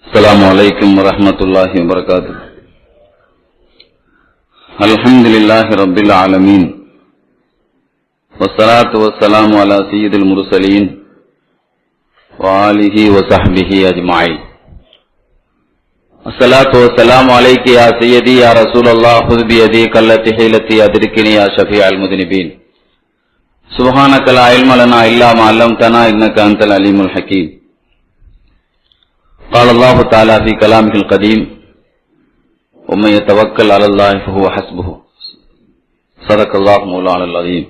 السلام عليكم ورحمة الله وبركاته. الحمد لله رب العالمين والصلاة والسلام على سيد المرسلين وآله وصحبه أجمعين. الصلاة والسلام عليك يا سيدي يا رسول الله خذ بيدي كالتي حيلتي أدركني يا شفيع المذنبين. سبحانك لا علم لنا إلا ما علمتنا إنك أنت العليم الحكيم. قال الله تعالى في كلامه القديم ومن يتوكل على الله فهو حسبه. صدق الله مولانا العظيم.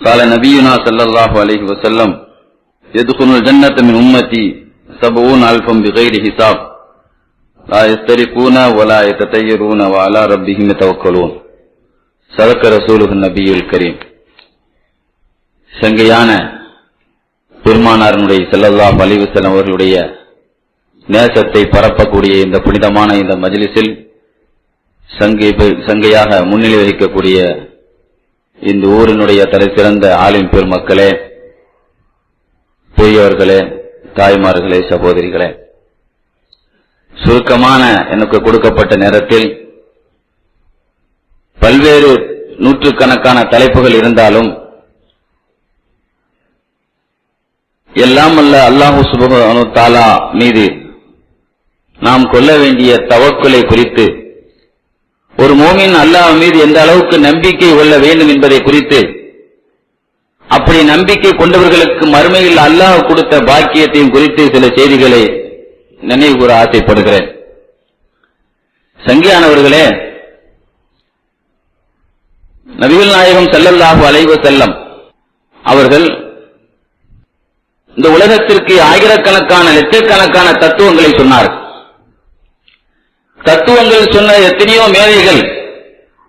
قال نبينا صلى الله عليه وسلم يدخل الجنة من أمتي 70,000 بغير حساب لا يسترقون ولا يتطيرون وعلى ربهم يتوكلون. صدق رسوله النبي الكريم. சங்கையான பெருமானாருடைய ஸல்லல்லாஹு அலைஹி வஸல்லம் அவர்களுடைய நேசத்தை பரப்பக்கூடிய இந்த புனிதமான இந்த மஜ்லிஸில் சங்கையாக முன்னிலை வகிக்கக்கூடிய இந்த ஊரினுடைய தலை சிறந்த ஆலிம் பெருமக்களே, பெரியவர்களே, தாய்மார்களே, சகோதரிகளே, சுருக்கமான எனக்கு கொடுக்கப்பட்ட நேரத்தில் பல்வேறு நூற்றுக்கணக்கான தலைப்புகள் இருந்தாலும் எல்லாம் அல்ல அல்லாஹு சுப்ஹானஹு வ தஆலா மீது நாம் கொள்ள வேண்டிய தவக்குலை குறித்து, ஒரு மோமின் அல்லாஹ் மீது எந்த அளவுக்கு நம்பிக்கை கொள்ள வேண்டும் என்பதை குறித்து, அப்படி நம்பிக்கை கொண்டவர்களுக்கு மறுமையில் அல்லாஹ் கொடுத்த பாக்கியத்தையும் குறித்து சில செய்திகளை நினைவு கூற ஆசைப்படுகிறேன். சங்கியானவர்களே, நபிகள் நாயகம் ஸல்லல்லாஹு அலைஹி வஸல்லம் அவர்கள் இந்த உலகத்திற்கு ஆயிரக்கணக்கான லட்சக்கணக்கான தத்துவங்களை சொன்னார். தத்துவங்கள் சொன்ன எத்தனையோ மேதைகள்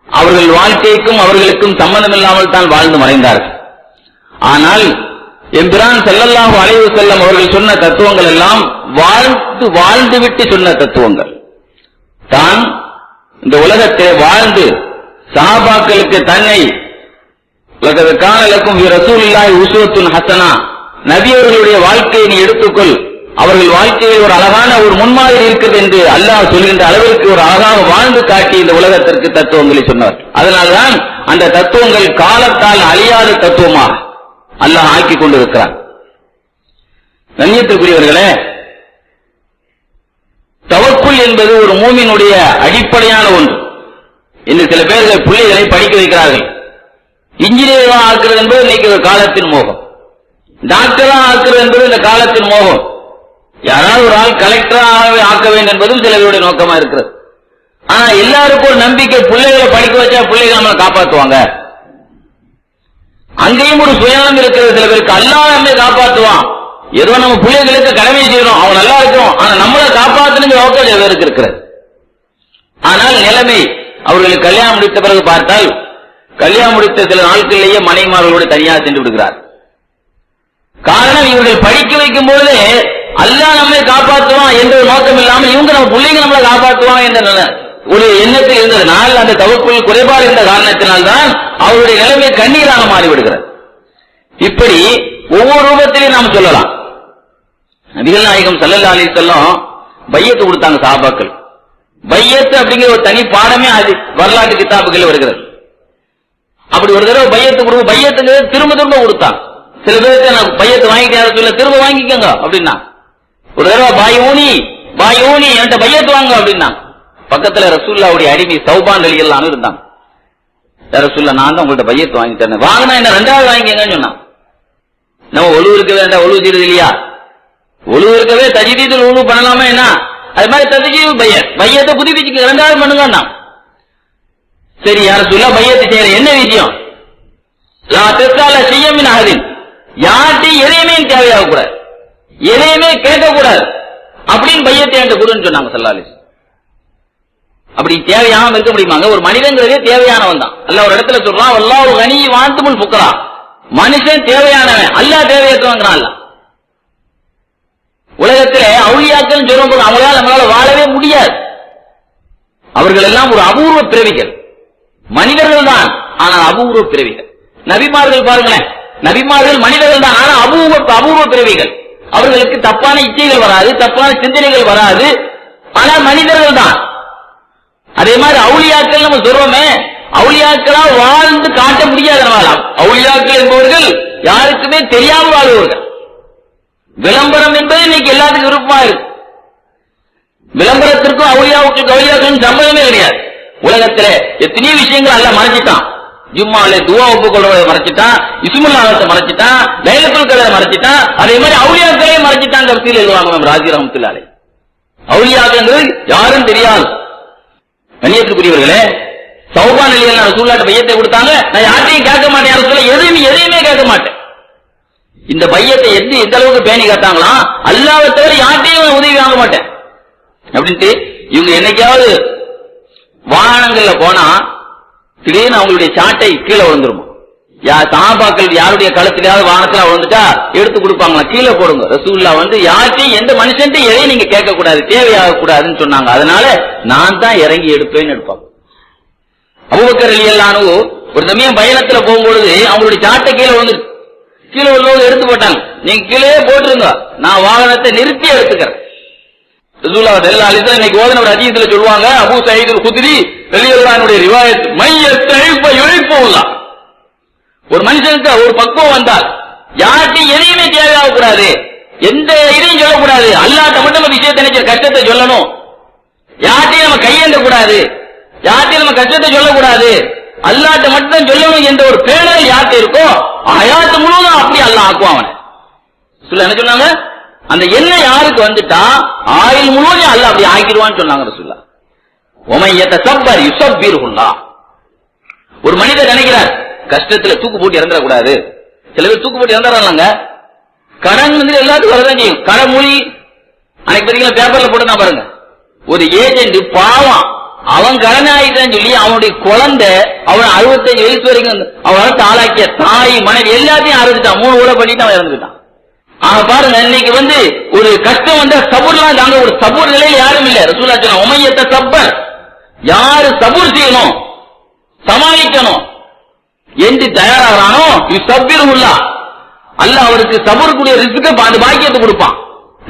அவர்கள் வாழ்க்கைக்கும் அவர்களுக்கும் சம்பந்தமில்லாமல் தான் வாழ்ந்து மறைந்தார்கள். ஆனால் எம்பிரான் ஸல்லல்லாஹு அலைஹி வஸல்லம் அவர்கள் சொன்ன தத்துவங்கள் எல்லாம் வாழ்ந்துவிட்டு சொன்ன தத்துவங்கள் தான். இந்த உலகத்தை வாழ்ந்து சஹாபாக்களுக்கு தன்னை லகத் கான லக்கும் ஃபீ ரசூலில்லாஹி உஸ்வத்துன் ஹஸனா, நபி அவர்களுடைய வாழ்க்கையை நீ எடுத்துக்கொள், அவர்கள் வாழ்க்கையில் ஒரு அழகான ஒரு முன்மாதிரி இருக்கிறது என்று அல்லாஹ் சொல்கின்ற அளவிற்கு ஒரு அழகாக வாழ்ந்து காட்டி இந்த உலகத்திற்கு தத்துவங்களை சொன்னார். அதனால்தான் அந்த தத்துவங்கள் காலத்தால் அழியாத தத்துவமாக அல்லாஹ் ஆக்கி கொண்டிருக்கிறார். கண்ணியத்திற்குரியவர்களே, தவக்குல் என்பது ஒரு மூமினுடைய அடிப்படையான ஒன்று. இன்று சில பேர்கள் பிள்ளைகளை படிக்க வைக்கிறார்கள். இன்ஜினியராக ஆக்குறது என்பது இன்னைக்கு ஒரு காலத்தின் மோகம். டாக்டரா ஆக்குறது என்பது இந்த காலத்தின் மோகம். யாராவது ஒரு ஆள் கலெக்டராகவே ஆக்க வேண்டும் என்பதும் சிலருடைய நோக்கமா இருக்கிறது. ஆனா எல்லாருக்கும் ஒரு நம்பிக்கை, பிள்ளைகளை படிக்க வச்சா பிள்ளைகளை நம்மளை காப்பாற்றுவாங்க. அங்கேயும் ஒரு சுயநலம் இருக்கிறது சில பேருக்கு. அல்லாஹ் நம்மை காப்பாற்றுவான், ஏதோ நம்ம பிள்ளைகளுக்கு கடமை செய்யணும், அவங்க நல்லா இருக்கணும், ஆனா நம்மளை காப்பாற்றணுங்கிற நோக்கம் சில பேருக்கு இருக்கிறது. ஆனால் நிலைமை அவர்களுக்கு கல்யாணம் முடித்த பிறகு பார்த்தால், கல்யாணம் முடித்த சில நாட்களிலேயே மனைவிமார்களோடு தனியாக சென்று விடுகிறார். காரணம், இவர்கள் படிக்க வைக்கும் பொழுது அல்லாஹ் நம்மை காப்பாற்றுவான் என்ற நோக்கம் இல்லாமல் இவங்க நம்ம பிள்ளைங்க நம்மளை காப்பாற்றுவான் என்ற ஒரு எண்ணத்தில் இருந்ததனால், அந்த தவக்குல் குறைபாடு என்ற காரணத்தினால்தான் அவருடைய நிலைமை கண்ணீராக மாறிவிடுகிறது. இப்படி ஒவ்வொரு ரூபத்திலையும் நாம் சொல்லலாம். நபிகள் நாயகம் ஸல்லல்லாஹு அலைஹி வஸல்லம் பையத்து கொடுத்தாங்க சஹாபாக்கள். பையத்து அப்படிங்கிற ஒரு தனி பாடமே அது வரலாற்று கிதாபுகள் வருகிறது. அப்படி ஒரு தடவை பையத்து கொடுக்க, பையத்துக்கு திரும்ப திரும்ப கொடுத்தாங்க. சில பேருக்கு நான் பையத்தை வாங்கிக்க சொல்ல, திரும்ப வாங்கிக்கோங்க அப்படின்னா. ஒரு தடவை பாயூனி என்கிட்ட பையத்து வாங்க அப்படின்னா. பக்கத்துல ரசூலுல்லாஹ்வுடைய அடிமை சௌபான் ரலியல்லாஹு இருந்தாங்க. ரசூலுல்லாஹ், நான் தான் உங்கள்ட்ட பையத்து வாங்கி தரேன், வாங்கினா என்ன ரெண்டாவது வாங்கிக்கங்கன்னு சொன்னான். நம்ம ஒழு இருக்க வேண்டாம், ஒழு செய்யறது இல்லையா? ஒழு இருக்கவே தஜ்தீதுல் உலு பண்ணலாமா என்ன? அது மாதிரி தஜ்தீது பையத்தை புதுப்பிச்சுக்க, ரெண்டாவது பண்ணுங்க. சரி யா ரசூலுல்லாஹ், பையத்து செய்யற என்ன விஷயம்? லா தஸ்அல ஷையன் மின் அஹதின், யார்ட்டையும் எதையுமே தேவையாக கூடாது, எதையுமே கேட்கக்கூடாது அப்படின்னு பையத்தை என்கிட்ட கொடுன்னு சொன்னாங்க ஸல்லல்லாஹு அலைஹி வஸல்லம். அப்படி தேவையானவன் இருக்க முடியுமாங்க? ஒரு மனிதங்கிறதே தேவையானவன் தான். அல்லாஹ் ஒரு இடத்துல சொல்றான், வல்லாஹு கனிய்யு வ அன்துமுல் ஃபுக்கரா, மனுஷன் தேவையானவன், அல்லாஹ் தேவையற்றவங்கிறான் அல்லாஹ். உலகத்திலே அவுலியாக்கள் சொல்லும்போது அவங்களால நம்மளால வாழவே முடியாது. அவர்கள் எல்லாம் ஒரு அபூர்வ பிறவிகள், மனிதர்கள் தான், ஆனால் அபூர்வ பிறவிகள். நபிமார்கள் பாருங்களேன், நபிமார்கள் மனிதர்கள் தான், ஆனா அபூர்வ பிறவிகள். அவர்களுக்கு தப்பான இச்சைகள் வராது, தப்பான சிந்தனைகள் வராது. ஆனா மனிதர்கள் தான். அதே மாதிரி அவுலியாக்கள் நம்ம சொல்றோமே, அவுலியாக்களா வாழ்ந்து காட்ட முடியாது. அவுலியாக்கள் என்பவர்கள் யாருக்குமே தெரியாமல் வாழ்வர்கள். விளம்பரம் என்பது இன்னைக்கு எல்லாத்துக்கும் விருப்பமா இருக்கு. விளம்பரத்திற்கும் அவுலியாக்களுக்கும் சம்பந்தமே கிடையாது. உலகத்துல எத்தனையோ விஷயங்கள் எல்லாம் மறைச்சிட்டான். ஜும்மாவில துவா ஒப்புக்கொள்வதை மறைச்சிட்டான், இஸ்முல்லாஹத்தை மறைச்சிட்டான், லைலத்துல் கத்ரை மறைச்சிட்டான். அதே மாதிரி அவுலியாக்களே மறைச்சிட்டான். தப்சீல் எழுதுவாங்க ராஜி ரஹ்மத்துல்லாஹி அலைஹி. அவுலியாக்கள் யாரும் தெரியாது. கண்ணியத்துக்குரியவர்களே, சௌபான் ரலியல்லாஹு ரசூலுல்லாஹ்ட்ட பையத்தை கொடுத்தாங்க. நான் யார்ட்டையும் கேட்க மாட்டேன், ரசூலுல்லாஹ் எதையுமே கேட்க மாட்டேன். இந்த பையத்தை எந்த அளவுக்கு பேணி காட்டாங்களா, அல்லாஹ்வை தவிர யார்ட்டையும் உதவி வாங்க மாட்டேன் அப்படின்ட்டு. இவங்க என்னைக்காவது வாகனங்கள்ல போனா திடீர்னு அவங்களுடைய சாட்டை கீழே விழுந்துருமா, சஹாபாக்கள் யாருடைய கழுத்திலாவது வாகனத்துல விழுந்துட்டா எடுத்து கொடுப்பாங்களா, கீழே போடுங்க. ரசூலுல்லாஹ் யார்ட்டையும் எந்த மனுஷன் எதையும் நீங்க கேட்க கூடாது, தேவையாக கூடாதுன்னு சொன்னாங்க. அதனால நான் தான் இறங்கி எடுப்பேன்னு எடுப்பாங்க. அபூபக்கர் ரலியல்லாஹு அன்ஹு ஒரு சமயம் பயணத்துல போகும்பொழுது அவங்களுடைய சாட்டை கீழே விழுந்துட்டு, கீழே உள்ளவங்க எடுத்து போட்டாங்க. நீங்க கீழே போட்டுருங்க, நான் வாகனத்தை நிறுத்தி எடுத்துக்கிறேன். ரசூலுல்லாஹ் ஸல்லல்லாஹு அலைஹி வஸல்லம் இன்னைக்கு ஓதுன ஒரு ஹதீஸ்ல சொல்லுவாங்க, அபூ சயீத் அல்-குத்ரி ரலியல்லாஹு அன்ஹுடைய ரிவாயத், மையத்தைஃப யுஹிப்புல்லாஹ். ஒரு மனுஷனுக்கு ஒரு பக்குவம் வந்தால் யார்ட்டையும் எதையுமே தேவையாக கூடாது, எந்த இதையும் சொல்லக்கூடாது. அல்லாஹ்ட்ட மட்டும் நம்ம விஷயத்தை நினைச்ச கஷ்டத்தை சொல்லணும். யார்ட்டையும் நம்ம கையேந்த கூடாது, யார்ட்டையும் நம்ம கஷ்டத்தை சொல்லக்கூடாது, அல்லாஹ்ட்ட மட்டும் சொல்லணும் என்ற ஒரு பேணல் யார்கிட்ட இருக்கோ ஹயாத் முழுவதும் அப்படி அல்லாஹ் ஆக்குவான். சொல்ல என்ன சொன்னாங்க, அந்த எண்ணெய் யாருக்கு வந்துட்டா ஆயுள் முழுவதும் அல்லாஹ் அப்படி ஆக்கிடுவான்னு சொன்னாங்க ரசூலுல்லாஹ். உமையத சப்பர் யுஸப்பிருல்லாஹ். ஒரு மனிதர் நினைக்கிறார் கஷ்டத்துல தூக்கு போட்டு இறந்துடக்கூடாது. சில பேர் தூக்கு போட்டு இறந்துறாங்க. கடன் எல்லாத்துக்கும் வரதான் செய்யும். கடமொழி அன்னைக்கு பார்த்தீங்கன்னா பேப்பர்ல போட்டு பாருங்க, ஒரு ஏஜென்ட் பாவம் அவன் கடன் ஆயிட்டான்னு சொல்லி அவனுடைய குழந்தை அவன் 65 வயசு வரைக்கும் அவன் ஆளாக்கிய தாய் மனைவி எல்லாத்தையும் அறுத்துட்டான், 3 ஊழ பண்ணிட்டு அவன் இறந்துட்டான். பாருங்க, இன்னைக்கு ஒரு கஷ்டம் வந்தா சபூர்லாம் தாங்க ஒரு சபூர் நிலையில் யாரும் இல்ல. ரசூலுல்லாஹ் சொன்னாங்க, உமையத்த சப்பர், யாரு சபூர் செய்யணும் சமாளிக்கணும் என்று தயாராகிறானோ யுஸப்பிருல்லாஹ், அல்லாஹ் அவருக்கு சபூருக்குரிய ரிஸ்க் அந்த பாக்கியத்தை கொடுப்பான்.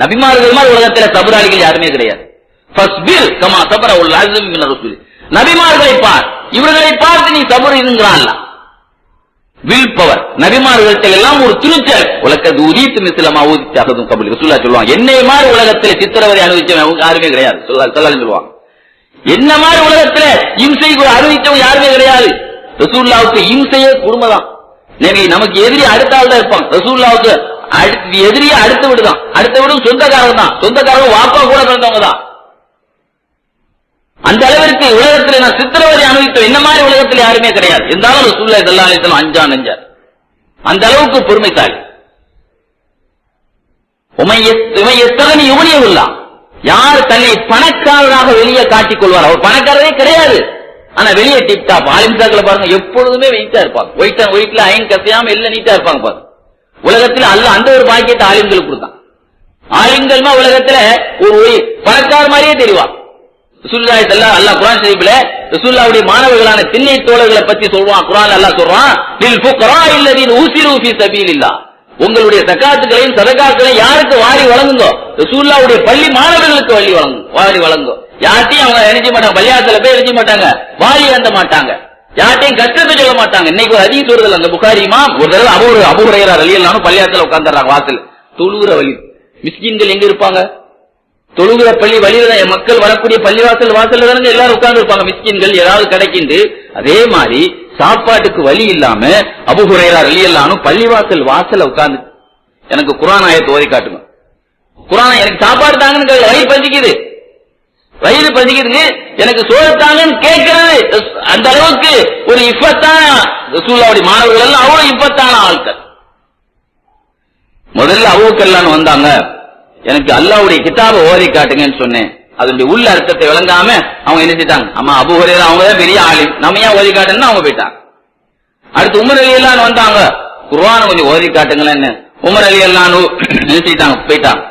நபிமார்கள் மாதிரி உலகத்துல சபூராளிகள் யாருமே கிடையாது. ஃபஸ்பிர் கமா சபர உல் அஸம் மின் ரசூல். நபிமார்களை பார், இவர்களை பார்த்து நீ சபூர் இருங்கறான். வில் பவர் நபிமார்கள்ட்ட எல்லாம் ஒரு துணிச்சல். உலகத்து உதீத் மிஸ்லமா ஊதித் அஹதும் கபல். ரசூலுல்லாஹ் சொல்லுவாங்க, என்னை மாதிரி உலகத்துல சித்திரவதை அனுபவிச்சவங்க யாருமே கிடையாது. ஸல்லல்லாஹு சொல்லுவாங்க, என்ன மாதிரி உலகத்துல இம்சை அனுபவிச்சவங்க யாருமே கிடையாது. ரசூலுல்லாஹ்வுக்கு இம்சையே குடும்பம். நமக்கு எதிரி அடுத்த ஆள் தான் இருப்பான். ரசூலுல்லாஹ்வுக்கு எதிரியே அடுத்த வீடு தான், அடுத்த வீடும் சொந்தக்காரங்க தான், சொந்தக்காரங்க வாப்பா கூட பிறந்தவங்க தான். அந்த அளவிற்கு உலகத்தில் நான் சித்திரவதை அனுபவித்தோம் என்ன மாதிரி உலகத்தில் யாருமே கிடையாது. இருந்தாலும் ரசூலுல்லாஹி ஸல்லல்லாஹு அலைஹி வஸல்லம் அஞ்சார். அந்த அளவுக்கு பொறுமைத்தாளி. உமையத்தகனி யுவனியுல்லா, யார் தன்னை பணக்காரராக வெளியே காட்டிக் கொள்வார். அவர் பணக்காரரே கிடையாது, ஆனா வெளியே டிப்டாப். ஆலிம்சாக்களை பாருங்க, எப்பொழுதுமே வெயிட்டா இருப்பாங்க. ஒயிட்ல அயன் கசையாம எல்லாம் நீட்டா இருப்பாங்க பாருங்க. உலகத்தில் அல்லாஹ் அந்த ஒரு பாக்கியத்தை ஆலிம்களுக்கு கொடுத்தான். ஆலிம்கள்மா உலகத்துல ஒரு பணக்கார மாதிரியே தெரிவாங்க. ரசூலுல்லாஹி ஸல்லல்லாஹு அல்லாஹ் குர்ஆன் ஷரீஃப்ல ரசூலுல்லாஹ்வுடைய மாணவர்களான திண்ணை தோழர்களை பத்தி சொல்றான். குர்ஆன்ல அல்லாஹ் சொல்றான், லில் ஃபுக்ராஇ அல்லதீன உஸிரு ஃபீ சபீலில்லாஹ். உங்களுடைய ஸகாத்துகளையும் சதகாக்களையும் யாருக்கு வாரி வழங்குங்க? ரசூலுல்லாஹ்வுடைய பள்ளி மாணவர்களுக்கு வாரி வழங்குங்க. யார்ட்டையும் அவங்க எழுதி மாட்டாங்க, பள்ளியாசல போய் எழுதி மாட்டாங்க, வாரி வந்த மாட்டாங்க, யார்ட்டையும் கஷ்டத்தை சொல்ல மாட்டாங்க. இன்னைக்கு ஒரு ஹதீஸ் வருது, அந்த புகாரி இமாம் ஒரு தடவை அபூ ஹுரைரா ரலியல்லாஹு அன்ஹு பள்ளியாசல உட்கார்ந்துறாங்க வாசல். தொழுகிற வழி மிஸ்கின்கள் எங்க இருப்பாங்க? தொழுகிற பள்ளி வழியில மக்கள் வரக்கூடிய பள்ளிவாசல் வாசல்ல தானே எல்லாரும் உட்கார்ந்து இருப்பாங்க. மிஸ்கின்கள் ஏதாவது கிடைக்கிண்டு. அதே மாதிரி சாப்பாட்டுக்கு வழி இல்லாம அபூ ஹுரைரா ரலியல்லாஹு அன்ஹு பள்ளிவாசல் வாசல்ல உட்கார்ந்து, எனக்கு குர்ஆன் ஆயத்தை ஓதி காட்டுங்க, குர்ஆன் எனக்கு சாப்பாடு தாங்கன்னு வயிறு பசிக்குது, வயிறு பசிக்குது, எனக்கு சோறு தாங்கன்னு கேட்கிறது. அந்த அளவுக்கு ஒரு இஃபத்தான ரசூலுல்லாஹ்வுடைய மாணவர்கள் எல்லாம் அவ்வளவு இஃபத்தான ஆட்கள். முதல்ல அபூபக்கர் வந்தாங்க, எனக்கு அல்லாஹ்வுடைய கிதாபை ஓதி காட்டுங்கன்னு சொன்னேன். அதனுடைய உள்ள அர்த்தத்தை விளங்காம அவங்க என்ன செஞ்சாங்க, அம்மா அபூ ஹுரைரா அவங்க தான் பெரிய ஆளு, நம்ம ஏன் ஓதி காட்டுன்னு அவங்க போயிட்டாங்க. அடுத்து உமர் ரலியல்லாஹு அன்ஹு வந்தாங்க, குர்ஆனை கொஞ்சம் ஓதி காட்டுங்களேன்னு உமர் ரலியல்லாஹு அன்ஹு நினைச்சிட்டாங்க, போயிட்டாங்க.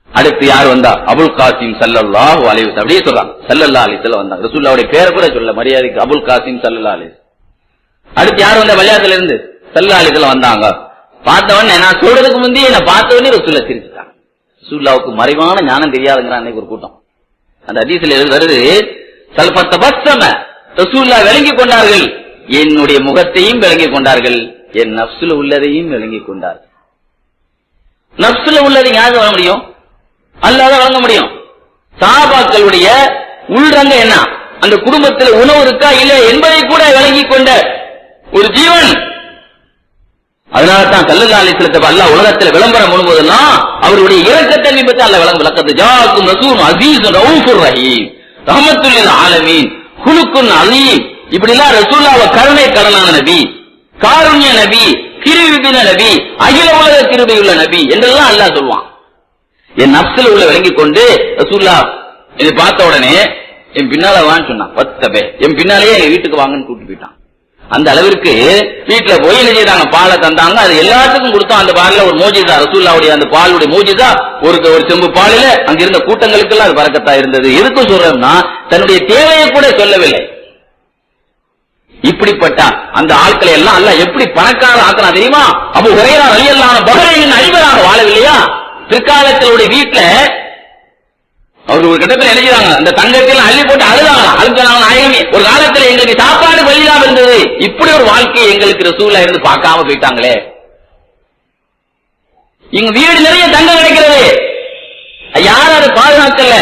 அடுத்து யார் வந்தா? அபுல் காசிம் ஸல்லல்லாஹு அலைஹி வஸல்லம். அப்படியே சொல்றாங்க, ஸல்லல்லாஹு அலைஹி வஸல்லம் வந்தாங்க. ரசூலுல்லாஹ்வுடைய பேரை கூட சொல்ல மரியாதைக்கு அபுல் காசிம் ஸல்லல்லாஹு அலைஹி வஸல்லம். அடுத்து யார் வந்தா? பள்ளியாசல இருந்து ஸல்லல்லாஹு அலைஹி வஸல்லம் வந்தாங்க. பார்த்தவொடனே நான் சொல்றதுக்கு முந்தைய என்ன பார்த்தவொடனே ரசூலுல்லாஹ் சிரிச்சுட்டாங்க. ரசூலுல்லாஹ்வுக்கு மறைவான ஞானம் தெரியாதுங்கிறான் அன்னைக்கு ஒரு கூட்டம். அந்த ஹதீஸ்ல வருது, சல்பத்தபஸ்ஸம ரசூலுல்லாஹ் விளங்கிக் கொண்டார்கள், என்னுடைய முகத்தையும் விளங்கிக் கொண்டார்கள், என் நஃப்ஸுல உள்ளதையும் விளங்கிக் கொண்டார்கள். நஃப்ஸுல உள்ளதை யாருக்கு வர முடியும்? அல்லாஹ் தான் வழங்க முடியும். சஹாபாக்களுடைய உள்ரங்க என்ன, அந்த குடும்பத்தில் உணவு இருக்கா இல்ல என்பதை கூட விளங்கிக் கொண்ட ஒரு ஜீவன். அதனால்தான் ஸல்லல்லாஹு அலைஹி வஸல்லம் அல்லாஹ் உலகத்தில் விளம்பரம் பண்ணும்போதெல்லாம் அவருடைய இரக்கத்தன்மை பற்றி அல்லாஹ் விளக்கத்து ஜாக்கும் ரசூல் அஸீஸுன் ரவுஃபுர் ரஹீம் ரஹ்மத்துல் லில் ஆலமீன் குலுக்குன் அலீம். இப்படிலாம் ரசூலுல்லாஹ் கருணை கடனான நபி, காருண்ய நபி, கிருபையுள்ள நபி, அகில உலக கிருபையுள்ள நபி என்றெல்லாம் அல்லாஹ் சொல்வான். என் நஃப்ஸில் உள்ள விளங்கிக் கொண்டு ரசூலுல்லாஹ் இதை பார்த்த உடனே என் பின்னால வான்னு சொன்னான். பத்தபே என் பின்னாலேயே எங்க வீட்டுக்கு வாங்கன்னு கூப்பிட்டு போயிட்டான். அந்த அளவிற்கு வீட்டுல போய் என்ன செய்தாங்க, பாலை தந்தாங்க. அது எல்லாத்துக்கும் கொடுத்தோம். அந்த பாலில் ஒரு மோஜிதா, ரசூலுல்லாஹ்வுடைய அந்த பாலுடைய மோஜிதா, ஒரு செம்பு பாலில அங்க இருந்த கூட்டங்களுக்கெல்லாம் அது பரக்கத்தா இருந்தது. எதுக்கும் சொல்றோம்னா தன்னுடைய தேவையை கூட சொல்லவில்லை. இப்படிப்பட்ட அந்த ஆட்களை எல்லாம் அல்லாஹ் எப்படி பணக்கார ஆக்கலாம் தெரியுமா? அபூ ஹுரைரா ரலியல்லாஹு அன்ஹு பஹ்ரைனின் அதிபராக வாழவில்லையா? பிற்காலத்தினுடைய வீட்டுல அவர் ஒரு கட்டத்தில் எழுதிறாங்க, அந்த தங்கத்தில் அள்ளி போட்டு அழுதாங்க. நாயகமே, ஒரு காலத்தில் எங்களுக்கு சாப்பாடு வழியில்லாம இருந்தது, இப்படி ஒரு வாழ்க்கையை எங்களுக்கு ரசூலுல்லாஹ் இருந்து பார்க்காம போயிட்டாங்களே. இங்க வீடு நிறைய தங்கம் கிடைக்கிறது, யாரும் அதை பாதுகாக்கல.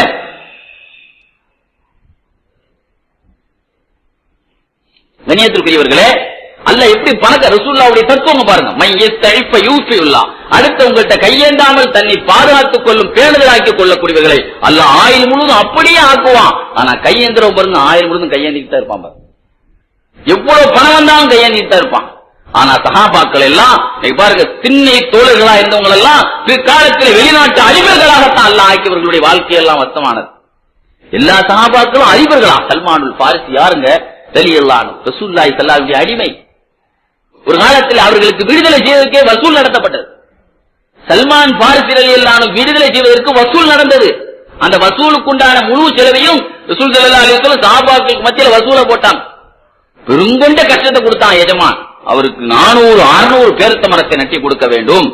கண்ணியத்திற்குரியவர்களே, அல்லாஹ் எப்படி பணக்க ரசூலுல்லாஹ்வுடைய தத்துவம் பாருங்க. மையஸ்தழிஃப யூஃபியுல்லாஹ், அடுத்த உங்கள்கிட்ட கையேந்தாமல் தன்னை பாதுகாத்துக் கொள்ளும் பேணுதலாக்கிக் கொள்ளக்கூடியவர்களை அல்லாஹ் ஆயுள் முழுவதும் அப்படியே ஆக்குவான். ஆனா கையேந்திரம் பாருங்க, ஆயுள் முழுவதும் கையேந்திட்டு தான் இருப்பான் பாருங்க. எவ்வளவு பணம் வந்தாலும் கையேந்திட்டு தான் இருப்பான். ஆனா சஹாபாக்கள் எல்லாம் பாருங்க, திண்ணை தோழர்களா இருந்தவங்க எல்லாம் பிற்காலத்தில் வெளிநாட்டு அதிபர்களாகத்தான் அல்லாஹ் ஆக்கியவர்களுடைய வாழ்க்கையெல்லாம் வசமானது. எல்லா சஹாபாக்களும் அதிபர்களா. சல்மானுல் ஃபாரிசி யாருங்க? ரலியல்லாஹு அன்ஹு, ரசூலுல்லாஹி ஸல்லல்லாஹு அலைஹி வஸல்லம் அடிமை. ஒரு காலத்தில் அவர்களுக்கு விடுதலை செய்வதற்கே வசூல் நடத்தப்பட்டது. சல்மான் ஃபாரிசி ரலியல்லாஹு அன்ஹு விடுதலை செய்வதற்கு வசூல் நடந்தது. அந்த வசூலுக்கு உண்டான முழு செலவையும் ரசூல் ஸல்லல்லாஹு அலைஹி வஸல்லம் சஹாபாக்களுக்கு மத்தியில் வசூல போட்டாங்க. பெருங்கொண்ட கஷ்டத்தை கொடுத்தான் எஜமான். அவருக்கு 400-600 பேரத்த மரத்தை நட்டி கொடுக்க வேண்டும்,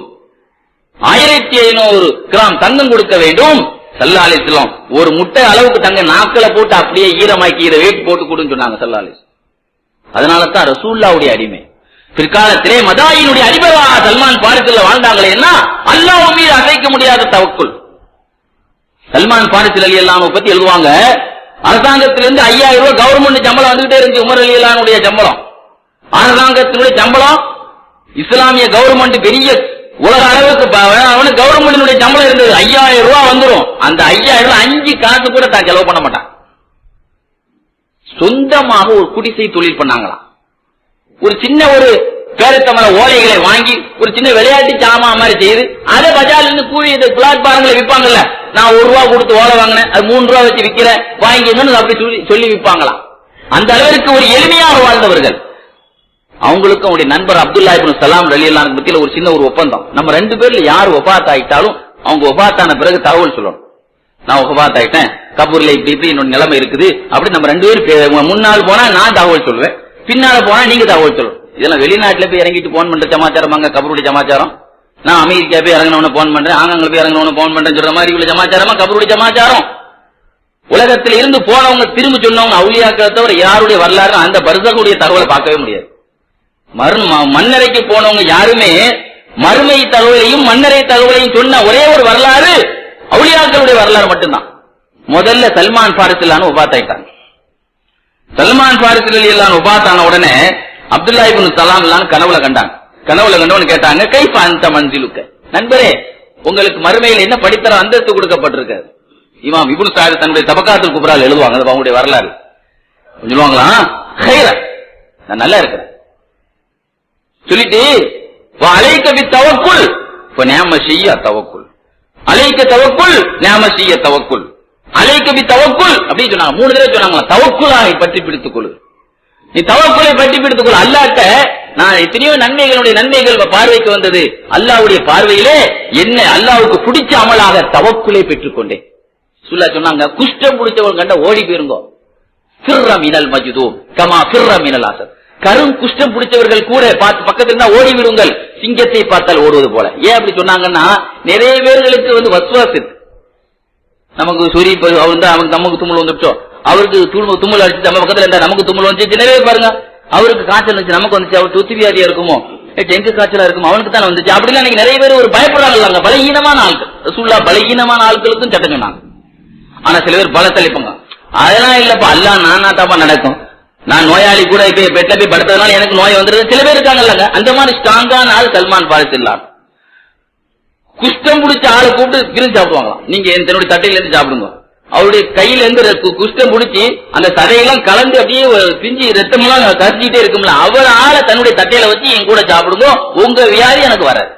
1500 கிராம் தங்கம் கொடுக்க வேண்டும். ஸல்லல்லாஹு அலைஹி வஸல்லம் ஒரு முட்டை அளவுக்கு தங்க நாக்கல போட்டு அப்படியே ஈரமாக்கி இதை வெயிட் போட்டு கொடுன்னு சொன்னாங்க ஸல்லல்லாஹு அலைஹி வஸல்லம். அதனால தான் ரசூலுல்லாஹ்வுடைய அடிமை. பிற்காலத்திலே மதாயினுடைய அதிபராக சல்மான் பாரிசில வாழ்ந்தாங்களே, என்ன அல்லாஹ் மீது அசைக்க முடியாத தவக்குல். சல்மான் பாரிசி ரலியல்லாஹு அன்ஹு பத்தி எழுதுவாங்க, அரசாங்கத்திலிருந்து 5000 ரூபாய் கவர்மெண்ட் சம்பளம் வந்துகிட்டே இருந்துச்சு. உமர் ரலியல்லாஹு அன்ஹுடைய சம்பளம், அரசாங்கத்தினுடைய சம்பளம், இஸ்லாமிய கவர்மெண்ட் பெரிய உலக அளவுக்கு அவனுக்கு கவர்மெண்டினுடைய சம்பளம் இருந்தது. 5000 ரூபாய் வந்துடும். அந்த 5000 ரூபாய் 5 காசு கூட தான் செலவு பண்ண மாட்டான். சொந்தமாக ஒரு குடிசை தொழில் பண்ணாங்களாம். ஒரு சின்ன ஒரு பேரத்தமர ஓலைகளை வாங்கி ஒரு சின்ன விளையாட்டு சாமா மாதிரி செய்து அதை பஜார்ல இருந்து கூவி பிளாட்பாரங்களை விற்பாங்கல்ல. நான் 1 ரூபா கொடுத்து ஓலை வாங்கினேன், அது 3 ரூபா வச்சு விற்கிறேன், வாங்கிங்கன்னு அப்படி சொல்லி விற்பாங்களாம். அந்த அளவிற்கு ஒரு எளிமையாக வாழ்ந்தவர்கள். அவங்களுக்கும் அவருடைய நண்பர் அப்துல்லா இப்னு சலாம் ரலியல்லாஹு அன்ஹு மத்தியில ஒரு சின்ன ஒரு ஒப்பந்தம். நம்ம 2 பேர்ல யார் வஃபாத் ஆயிட்டாலும் அவங்க வஃபாத்தான பிறகு தகவல் சொல்லணும். நான் வஃபாத் ஆயிட்டேன், கபூர்ல இப்படி என்னோட நிலைமை இருக்குது, அப்படி நம்ம 2 பேர் முன்னால் போனா நான் தகவல் சொல்லுவேன், பின்னால போனா நீங்க தகவல் சொல்லணும். இதெல்லாம் வெளிநாட்டுல போய் இறங்கிட்டு போன் பண்ற சமாச்சாரம், அங்க கபருடைய சமாச்சாரம். நான் அமெரிக்கா போய் இறங்கினவன போன் பண்றேன், ஆங்காங்க போய் இறங்கினவன போன் பண்றேன்னு சொல்ற மாதிரி உள்ள சமாச்சாரமா கபருடைய சமாச்சாரம். உலகத்தில் இருந்து போனவங்க திரும்ப சொன்னவங்க அவுலியாக்களை தவிர யாருடைய வரலாறு அந்த பர்சகுடைய தகவலை பார்க்கவே முடியாது. மன்னரைக்கு போனவங்க யாருமே மறுமை தகவலையும் மன்னரை தகவலையும் சொன்ன ஒரே ஒரு வரலாறு அவுலியாக்களுடைய வரலாறு மட்டும்தான். முதல்ல சல்மான் ஃபாரிசி ரலியல்லாஹு அன்ஹு வஃபாத் ஆயிட்டாங்க. சல்மான் ஃபாரிசி ரலியல்லாஹு அன்ஹு வஃபாத் ஆன உடனே அப்துல்லா இப்னு சலாம் கனவுல கண்டாங்க. கனவுல கண்டவன்னு கேட்டாங்க, கைஃப அன்த மன்சிலுக்க, நண்பரே உங்களுக்கு மறுமையில் என்ன படித்தர அந்தஸ்து கொடுக்கப்பட்டிருக்கு? இமாம் இப்னு சஅத் தன்னுடைய தபகாத்துல் குப்ரால எழுதுவாங்க, அது அவங்களுடைய வரலாறு. சொல்லுவாங்களா, கைர நான் நல்லா இருக்கிறேன் சொல்லிட்டு, அலைக்க பி தவக்குல் நிஅமஷிய தவக்குல், அலைக்க தவக்குல் நிஅமஷிய தவக்குல், அலைக்க பி தவக்குல் அப்படி சொன்னாங்க. 3 தடவை சொன்னாங்களா, தவக்குலை பற்றி பிடித்துக் கொள்ளு, நீ தவக்குலை பற்றி பிடித்துக் கொள்ளு. அல்லாஹ்ட்ட நான் எத்தனையோ நன்மைகள் பார்வைக்கு வந்தது, அல்லாஹ்வுடைய பார்வையிலே என்ன அல்லாஹ்வுக்கு பிடிச்ச அமலாக தவக்குலை பெற்றுக் கொண்டேன். சொன்னாங்க, குஷ்டம் பிடிச்சவங்க கண்ட ஓடி போயிருங்கோ, ஃபிர்ர மினல் மஜ்தூம் கமா ஃபிர்ர மினல் அஸத், குஷ்டம் பிடிச்சவர்கள் கூட பார்த்து பக்கத்துல இருந்தா ஓடி விடுங்கள், சிங்கத்தை பார்த்தால் ஓடுவது போல. ஏன் அப்படி சொன்னாங்கன்னா, நிறைய பேர்களுக்கு வஸ்வாஸ் இருக்கு. நமக்கு சொறி நமக்கு தும்மல் வந்துட்டோம், அவருக்கு தும்மல் அடிச்சு நம்ம பக்கத்துல இருந்தா நமக்கு தும்மல் வந்துச்சு. நிறைய பாருங்க, அவருக்கு காய்ச்சல் வந்துச்சு, நமக்கு வந்துச்சு, அவர் தொத்து வியாதியா இருக்குமோ, டெங்கு காய்ச்சலா இருக்கும், அவனுக்கு தானே வந்துச்சு. அப்படிலாம் நிறைய பேர் ஒரு பயப்படுறாங்க. பலகீனமான ஆட்கள், ரசூலுல்லாஹ் பலகீனமான ஆட்களுக்கும் சட்டம் சொன்னாங்க. ஆனா சில பேர் பல தலைப்பாங்க, அதெல்லாம் இல்லப்பா, அல்லாஹ் நானா தாப்பா நடக்கும், நான் நோயாளி கூட இப்ப பெட்ல போய் படுத்ததுனால எனக்கு நோய் வந்துருது. சில பேர் இருக்காங்கல்ல, அந்த மாதிரி ஸ்ட்ராங்கான ஆள் சல்மான் பாரிஸ் இல்லாம. குஷ்டம் பிடிச்ச ஆளை கூப்பிட்டு விருந்து சாப்பிடுவாங்களாம். நீங்க தன்னுடைய தட்டையில இருந்து சாப்பிடுங்க. அவருடைய கையில இருந்து குஷ்டம் பிடிச்சி அந்த தடையெல்லாம் கலந்து அப்படியே பிஞ்சு ரத்தமெல்லாம் கரைஞ்சிட்டே இருக்கும்ல, அவர் ஆளை தன்னுடைய தட்டையில வச்சு என் கூட சாப்பிடுங்க, உங்க வியாதி எனக்கு வராது.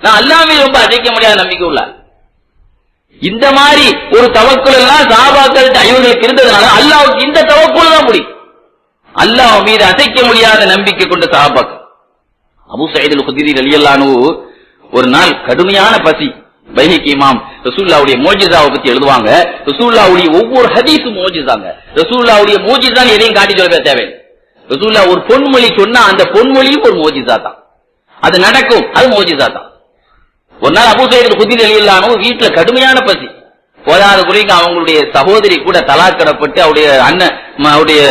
நான் அல்லாமே ரொம்ப அசைக்க முடியாத நம்பிக்கை உள்ள. இந்த மாதிரி ஒரு தவக்குள் எல்லாம் சஹாபாக்கள் இவர்களுக்கு இருந்ததுனால அல்லாஹ்வுக்கு இந்த தவக்குள் தான் பிடிக்கும். அல்லாஹ் மீது அசைக்க முடியாத நம்பிக்கை கொண்ட சஹாபாக்கள். அபூ ஸயீத் அல்-குத்ரி ரலியல்லாஹு அன்ஹு ஒரு நாள் கடுமையான பசி. பைஹகி இமாம் ரசூலுல்லாஹ்வுடைய மோஜிசாவை பத்தி எழுதுவாங்க. ரசூலுல்லாஹ்வுடைய ஒவ்வொரு ஹதீஸும் மோஜிசாங்க. ரசூலுல்லாஹ்வுடைய மோஜிசான்னு எதையும் காட்டி சொல்ல தேவையில்லை. ரசூலுல்லாஹ் ஒரு பொன்மொழி சொன்னா அந்த பொன்மொழியும் ஒரு மோஜிசா தான், அது நடக்கும், அது மோஜிசா தான். ஒரு நாள் அபூ ஸயீத் அல்-குத்ரி ரலியல்லாஹு அன்ஹு வீட்டுல கடுமையான பசி. போதாத குறைக்கு அவங்களுடைய சகோதரி கூட தலாக்கடப்பட்டு அவருடைய அவருடைய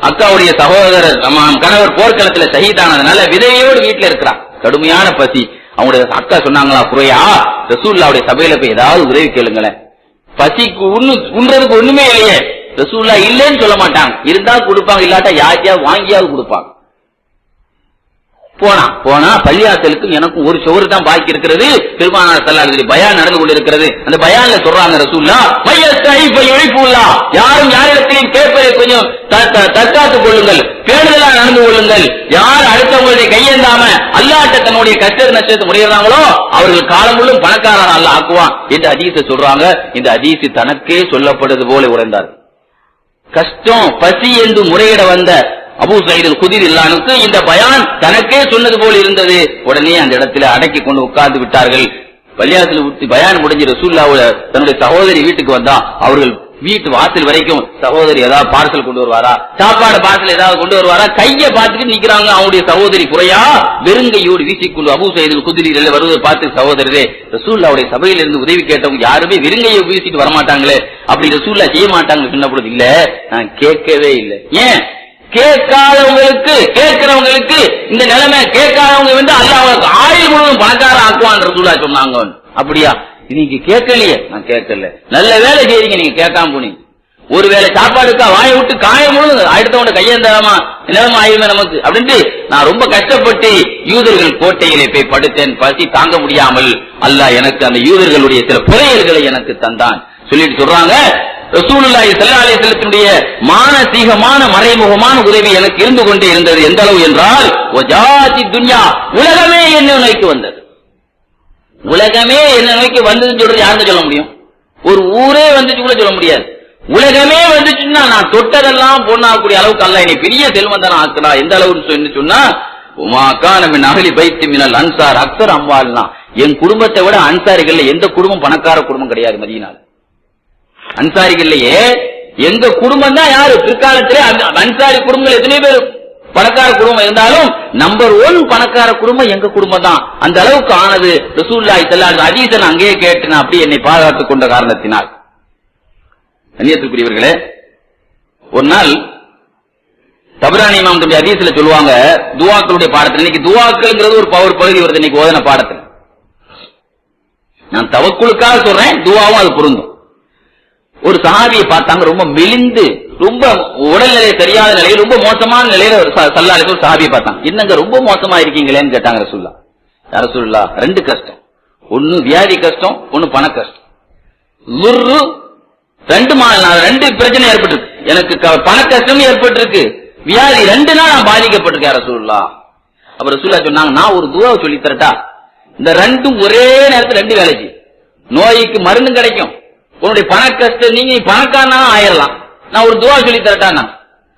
அக்காவுடைய சகோதரர் கணவர் போர்க்களத்துல ஷஹீதானதுனால விதவையோடு வீட்டுல இருக்கிறான். கடுமையான பசி. அவங்களுடைய அக்கா சொன்னாங்களா, குறையா ரசூலுல்லாஹ்வுடைய சபையில போய் ஏதாவது உதவி கேளுங்களேன், பசிக்கு உண்றதுக்கு ஒண்ணுமே இல்லையே. ரசூலுல்லாஹ் இல்லைன்னு சொல்ல மாட்டாங்க, இருந்தா கொடுப்பாங்க, இல்லாட்டா யாரையாவது வாங்கியாவது கொடுப்பாங்க. போனா பள்ளியாசலுக்கு எனக்கும் ஒரு சோறு தான் பாக்கி இருக்கிறது. பெருமானார் ஸல்லல்லாஹு அலைஹி வஸல்லம் பயான் நடந்து கொண்டிருக்கிறது. அந்த பயான்ல சொல்றாங்க ரசூலுல்லாஹ், யாரும் யாரிடத்திலும் கேட்பதை கொஞ்சம் தற்காத்துக் கொள்ளுங்கள், பேணுதலா நடந்து கொள்ளுங்கள். யார் அடுத்தவங்களுடைய கையேந்தாம அல்லாஹ்ட்ட தன்னுடைய கஷ்ட நஷ்டத்தை முறையிறாங்களோ அவர்கள் காலம் முழுவதும் பணக்காரன் அல்லாஹ் ஆக்குவான் என்று ஹதீஸை சொல்றாங்க. இந்த ஹதீஸ் தனக்கே சொல்லப்படுது போல உரைந்தார். கஷ்டம் பசி என்று முறையிட வந்த அபூ ஸயீத் அல்-குத்ரி ரலியல்லாஹு இந்த பயான் தனக்கே சொன்னது போல இருந்தது. உடனே அந்த இடத்துல அடக்கி கொண்டு உட்கார்ந்து விட்டார்கள். பள்ளியாசல் விட்டு பயான் முடிஞ்ச ரசூலுல்லாஹ் தன்னுடைய சகோதரி வீட்டுக்கு வந்தா, அவர்கள் வீட்டு வாசல் வரைக்கும் சகோதரி ஏதாவது பார்சல் கொண்டு வருவாரா, சாப்பாடு பார்சல் ஏதாவது கொண்டு வருவாரா, கைய பார்த்துட்டு நிக்கிறாங்க. அவங்களுடைய சகோதரி குறையா வெறுங்கையோடு வீசிக்கொண்டு அபூ ஸயீத் அல்-குத்ரி வருவதை பார்த்து, சகோதரரே ரசூலுல்லாஹ்வுடைய சபையில இருந்து உதவி கேட்டவங்க யாருமே வெறுங்கையை வீசிட்டு வரமாட்டாங்களே, அப்படி ரசூலுல்லாஹ் செய்ய மாட்டாங்க சொன்ன பொழுது, இல்ல நான் கேட்கவே இல்லை. ஏன் கேட்காதவங்களுக்கு கேட்கிறவங்களுக்கு இந்த நிலைமை, கேட்காதவங்க வந்து அல்லாஹ் ஆயுள் முழுவதும் பணக்காரன் ஆக்குவான் ரசூலுல்லாஹ் சொன்னாங்க. அப்படியா, நீங்க கேட்கலையே? நான் கேட்கல. நல்ல வேலை செய்றீங்க, நீங்க கேட்காம போனீங்க. ஒருவேளை சாப்பாடுக்கா வாயை விட்டு காயம் முழுது அடுத்தவங்க கையேந்தாமா நிலைமை ஆயுமே நமக்கு அப்படின்ட்டு நான் ரொம்ப கஷ்டப்பட்டு யூதர்கள் கோட்டையிலே போய் படுத்தேன், பசி தாங்க முடியாமல் அல்லாஹ் எனக்கு அந்த யூதர்களுடைய சில புதையல்களை எனக்கு தந்தான் சொல்லிட்டு சொல்றாங்க. ரசூலுல்லாஹி ஸல்லல்லாஹு அலைஹி வஸல்லத்துடைய மானசீகமான மறைமுகமான உதவி எனக்கு இருந்து கொண்டே இருந்தது. எந்த அளவு என்றால், வஜாதி துன்யா, உலகமே என்ன நோக்கி வந்தது. உலகமே என்ன நோக்கி வந்ததுன்னு சொல்றது யாருன்னு சொல்ல முடியும்? ஒரு ஊரே வந்துச்சு கூட சொல்ல முடியாது. உலகமே வந்துச்சுன்னா நான் தொட்டதெல்லாம் பொண்ணாகக்கூடிய அளவுக்கு அல்லாஹ் என்னை பெரிய செல்வந்தனா ஆக்குறா. எந்த அளவுன்னு சொன்னா, உமாகான மின் அஹ்லி பைத்தி மினல் அன்சார் அக்ஸர் அம்வால்னா, என் குடும்பத்தை விட அன்சாரிகள்ல எந்த குடும்பம் பணக்கார குடும்பம் கிடையாது மதீனால. அன்சாரிகள்லயே எங்க குடும்பம் தான் யாரு பிற்காலத்திலே அன்சாரி குடும்பங்கள் எத்தனை பேர் பணக்கார குடும்பம் இருந்தாலும் நம்பர் 1 பணக்கார குடும்பம் எங்க குடும்பம் தான். அந்த அளவுக்கு ஆனது ரசூலுல்லாஹி ஸல்லல்லாஹு அலைஹி வஸல்லம் ஹதீஸை அங்கேயே கேட்டு நான் அப்படி என்னை பாதுகாத்துக் கொண்ட காரணத்தினால். கண்ணியத்துக்குரியவர்களே, ஒரு நாள் தபரானி இமாம் தம்பி ஹதீஸ்ல சொல்லுவாங்க, துஆக்களுடைய பாடத்தில் இன்னைக்கு துஆக்கள்ங்கிறது ஒரு பகுதி வருது இன்னைக்கு ஓதன பாடத்தில். நான் தவக்குலுக்காக சொல்றேன், துஆவும் அது பொருந்தும். ஒரு சஹாபியை பார்த்தாங்க, ரொம்ப மெலிந்து, ரொம்ப உடல்நிலை சரியாத நிலையில், ரொம்ப மோசமான நிலையில ஸல்லல்லாஹு அலைஹி வஸல்லம் சஹாபியை பார்த்தாங்க. என்னங்க ரொம்ப மோசமா இருக்கீங்களேன்னு கேட்டாங்க ரசூலுல்லாஹ். யா ரசூலுல்லாஹ், 2 கஷ்டம், ஒன்னு வியாதி கஷ்டம், ஒன்னு பண கஷ்டம். 2 பிரச்சனை ஏற்பட்டிருக்கு. எனக்கு பண கஷ்டம் ஏற்பட்டிருக்கு, வியாதி 2 நாள் நான் பாதிக்கப்பட்டிருக்கேன் ரசூலுல்லாஹ். அப்ப ரசூலுல்லாஹ் சொன்னாங்க, நான் ஒரு துஆ சொல்லி தரட்டா? இந்த 2 ஒரே நேரத்தில் 2 வேலைக்கு, நோய்க்கு மருந்து கிடைக்கும், உன்னுடைய பண கஷ்டம் நீங்க பணக்காரனா ஆயிரலாம். நான் ஒரு துஆ சொல்லி தரட்டா?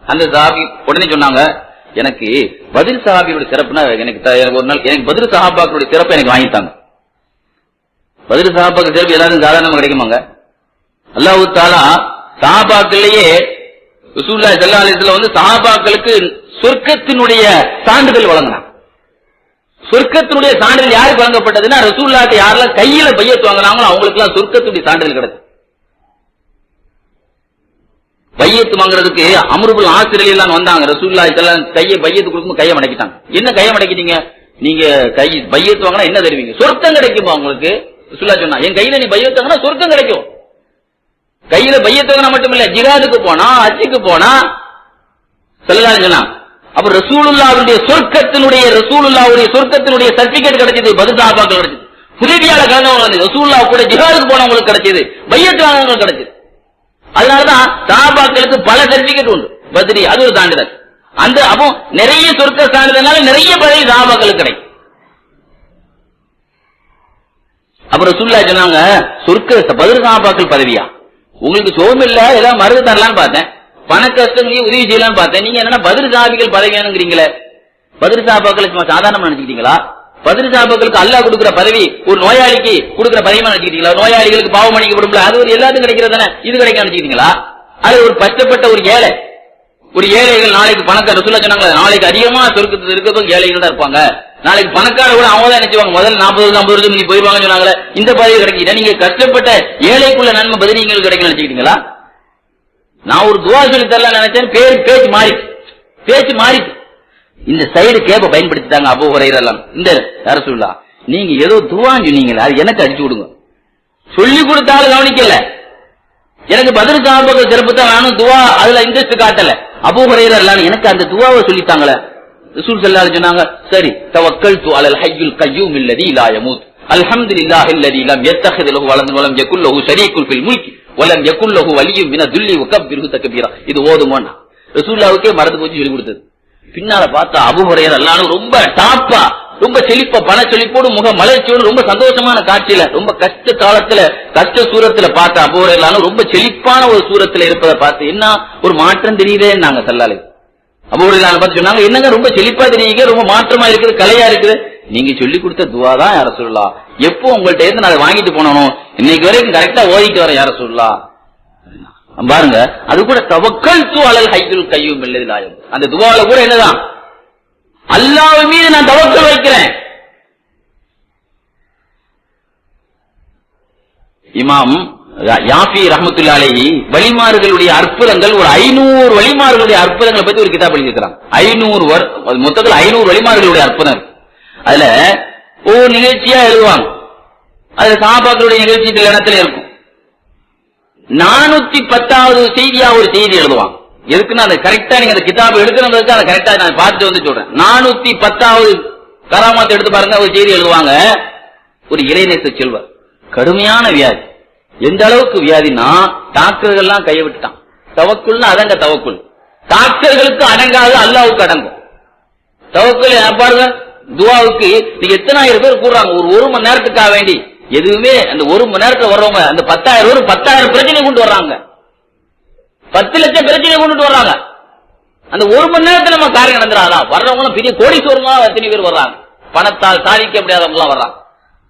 அந்த சஹாபி உடனே சொன்னாங்க, எனக்கு பத்ர் சஹாபியோட சிறப்புனா எனக்கு ஒரு நாள் எனக்கு பத்ர் சஹாபாக்களுடைய சிறப்பை எனக்கு வாங்கிட்டாங்க. பத்ர் சஹாபாக்கள் சிறப்பு எல்லாரும் சாதாரணமா கிடைக்குமாங்க? அல்லாஹ் தஆலா சஹாபாக்களையே ரசூலுல்லாஹி ஸல்லல்லாஹு அலைஹி வஸல்லம் வந்து சஹாபாக்களுக்கு சொர்க்கத்தினுடைய சான்றிதழ் வழங்கினாங்க. சொர்க்கத்தினுடைய சான்றிதழ் யாருக்கு வழங்கப்பட்டதுன்னா, ரசூலுல்லாஹி யாரெல்லாம் கையில பையத் வாங்கினாங்களோ அவங்களுக்கு எல்லாம் சொர்க்கத்துடைய சான்றிதழ் கிடைச்சது. பையத்து வாங்குறதுக்கு அம்ர் இப்னு ஆஸ் ரலியல்லாஹு வந்தாங்க. ரசூலுல்லாஹி ஸல்லல்லாஹு அலைஹி வஸல்லம் கையை பையத்து கொடுக்கும்போது கையை மடக்கிட்டாங்க. என்ன கையை மடக்கிட்டீங்க? நீங்க கை பையத்து வாங்கினா என்ன தருவீங்க? சொர்க்கம் கிடைக்குமா உங்களுக்கு? ரசூலுல்லாஹி சொன்னா, என் கையில நீ பையத்து வாங்கினா சொர்க்கம் கிடைக்கும். கையில பையத்து வாங்கினா மட்டும் இல்ல, ஜிஹாதுக்கு போனா ஹஜ்ஜுக்கு போனா ஸல்லல்லாஹு அலைஹி வஸல்லம் அப்ப ரசூலுல்லாஹ்வுடைய சொர்க்கத்தினுடைய சர்டிபிகேட் கிடைச்சது. பத்ர் சஹாபாக்கள் கிடைச்சது. ஹுதைபியால கலந்தவங்க ரசூலுல்லாஹ் கூட ஜிஹாதுக்கு போனவங்களுக்கு கிடைச்சது, பையத்து வாங்கினவங்களுக்கு கிடைச்சது. அதனாலதான் சஹாபாக்களுக்கு பல சர்டிபிகேட் உண்டு. பத்ரி அது ஒரு சான்றிதழ். அந்த அப்போ நிறைய சொர்க்க சான்றிதழ்னால நிறைய பதவி சஹாபாக்களுக்கு கிடைக்கும். அப்ப ரசூலுல்லாஹ் சொன்னாங்க, சொர்க்க பத்ர் சஹாபாக்கள் பதவியா? உங்களுக்கு சோகம் இல்ல, ஏதாவது மருந்து தரலான்னு பார்த்தேன், பண கஷ்டங்களையும் உதவி செய்யலான்னு பார்த்தேன். நீங்க என்னன்னா பத்ர் சஹாபிகள் பதவி வேணுங்கிறீங்களே. பத்ர் சஹாபாக்கள் சும்மா சாதாரணமா நினைச்சுக்கிட்டீங்களா? பத்ர் சஹாபாக்களுக்கு அல்லாஹ் கொடுக்கிற பதவி ஒரு நோயாளிக்கு கொடுக்கிற பதவியா நினைச்சுக்கிட்டீங்களா? நோயாளிகளுக்கு பாவம் மன்னிக்கப்படும்ல, அது ஒரு எல்லாத்துக்கும் கிடைக்கிறது தானே, இது கிடைக்க நினைச்சுக்கிட்டீங்களா? அது ஒரு கஷ்டப்பட்ட ஒரு ஏழைகள் நாளைக்கு பணக்கார ரசூலுல்லாஹ் சொன்னாங்க, நாளைக்கு அதிகமா சொர்க்கத்துல இருக்கிறதும் ஏழைகள் தான் இருப்பாங்க. நாளைக்கு பணக்கார கூட அவங்க தான் நினைச்சுவாங்க, முதல்ல 40-50 வருஷம் நீ போயிருவாங்கன்னு சொன்னாங்களே, இந்த பதவி கிடைக்கிட்டா நீங்க கஷ்டப்பட்ட ஏழைக்குள்ள நன்மை பதினீங்களுக்கு கிடைக்க நினைச்சுக்கிட்டீங்களா? நான் ஒரு துவா சொல்லி தரலாம் நினைச்சேன், பேச்சு மாறிட்டு இந்த சைடு கேப்ப பயன்படுத்திட்டாங்க அபூ ஹுரைரா எல்லாம். இந்த யா ரசூலுல்லாஹ் நீங்க ஏதோ துவான்னு சொன்னீங்களா, அது எனக்கு அடிச்சு விடுங்க. சொல்லி கொடுத்தாலும் கவனிக்கல, எனக்கு பத்ர் சஹாபாக்கள் சிறப்பு தான், நானும் துவா அதுல இன்ட்ரெஸ்ட் காட்டல. அபூ ஹுரைரா எல்லாம் எனக்கு அந்த துவாவை சொல்லிட்டாங்களே. ரசூல் ஸல்லல்லாஹு அலைஹி சொன்னாங்க, சரி தவக்கல்து அலல் ஹய்யுல் கய்யூம் அல்லதி லா யமூத் அல்ஹம்துலில்லாஹி அல்லதி லம் யத்தஹிது லஹு வலதன் வலம் யகுல் லஹு ஷரீக்குன் ஃபில் முல்கி வலம் யகுல் லஹு வலிய்யுன் மின துல்லி வகப்பிர்ஹு தக்பீரா. இது ஓதுமோன்னா ரசூலுல்லாஹ்வுக்கே மறந்து போய் சொல்லி கொடுத்தது. பின்னால பார்த்தா அபூ ஹுரைரா எல்லாம் ரொம்ப டாப்பா, ரொம்ப செழிப்பா, பண செழிப்போடு முக மலர்ச்சியோடு ரொம்ப சந்தோஷமான காட்சியில, ரொம்ப கஷ்ட காலத்துல கஷ்ட சூரத்துல பார்த்த அபூ ஹுரைரா எல்லாம் ரொம்ப செழிப்பான ஒரு சூரத்துல இருப்பதை பார்த்து என்ன ஒரு மாற்றம் தெரியுதே நாங்க ஸல்லல்லாஹு அலைஹி. அபூ ஹுரைரா பார்த்து சொன்னாங்க, என்னங்க ரொம்ப செழிப்பா தெரியுங்க, ரொம்ப மாற்றமா இருக்குது, கலையா இருக்குது. நீங்க சொல்லி கொடுத்த துவா தான் யா ரசூலுல்லாஹ், எப்போ உங்கள்ட்ட இருந்து நான் வாங்கிட்டு போனோம் இன்னைக்கு வரைக்கும் கரெக்டா ஓதிட்டு வரேன் யா ரசூலுல்லாஹ். பாருங்க, அது கூட தவக்கல்து அலல் ஹய்யுல் கய்யூம் அல்லதி லா யமூத், அந்த துவால கூட என்னதான் அல்லாஹ் மீது நான் தவக்கல் வைக்கிறேன். இமாம் யாஃபி ரஹ்மத்துல்லாஹி அலைஹி வலிமார்களுடைய அற்புதங்கள், ஒரு 500 வலிமார்களுடைய அற்புதங்களை பத்தி ஒரு கிதாப் எழுதியிருக்கிறாங்க. 500 மொத்தத்தில் 500 வலிமார்களுடைய அற்புதம். அதுல ஒவ்வொரு நிகழ்ச்சியா எழுதுவாங்க. அதுல சஹாபாக்களுடைய நிகழ்ச்சி சில இடத்துல இருக்கும். 410வது செய்தியா ஒரு செய்தி எழுதுவாங்க. எதுக்குன்னா அதை கரெக்டா நீங்க அந்த கிதாப் எடுக்கணுங்கிறதுக்கு அதை கரெக்டா நான் பார்த்துட்டு வந்து சொல்றேன். 410வது கராமத்தை எடுத்து பாருங்க, ஒரு செய்தி எழுதுவாங்க. ஒரு இளைஞர் செல்வர், கடுமையான வியாதி. எந்த அளவுக்கு வியாதினா டாக்டர்கள் எல்லாம் கையை விட்டுட்டான். தவக்குள்னா அதங்க தவக்குள், டாக்டர்களுக்கு அடங்காது, அல்லாவுக்கு அடங்கும். தவக்குள் பாருங்க, துவாவுக்கு நீங்க எத்தனாயிரம் பேர் கூடுறாங்க ஒரு மணி நேரத்துக்காக வேண்டி. எதுவுமே அந்த 1 மணி நேரத்துல வர்றவங்க அந்த 10,000 பிரச்சனை கொண்டு வர்றாங்க, 10 லட்சம் பிரச்சனை கொண்டுட்டு வர்றாங்க. அந்த 1 மணி நேரத்துல நம்ம காரியம் நடந்துடாதா? வர்றவங்களும் பெரிய கோடீஸ்வரமா எத்தனை பேர் வர்றாங்க, பணத்தால் சாதிக்க முடியாதவங்க எல்லாம் வர்றாங்க.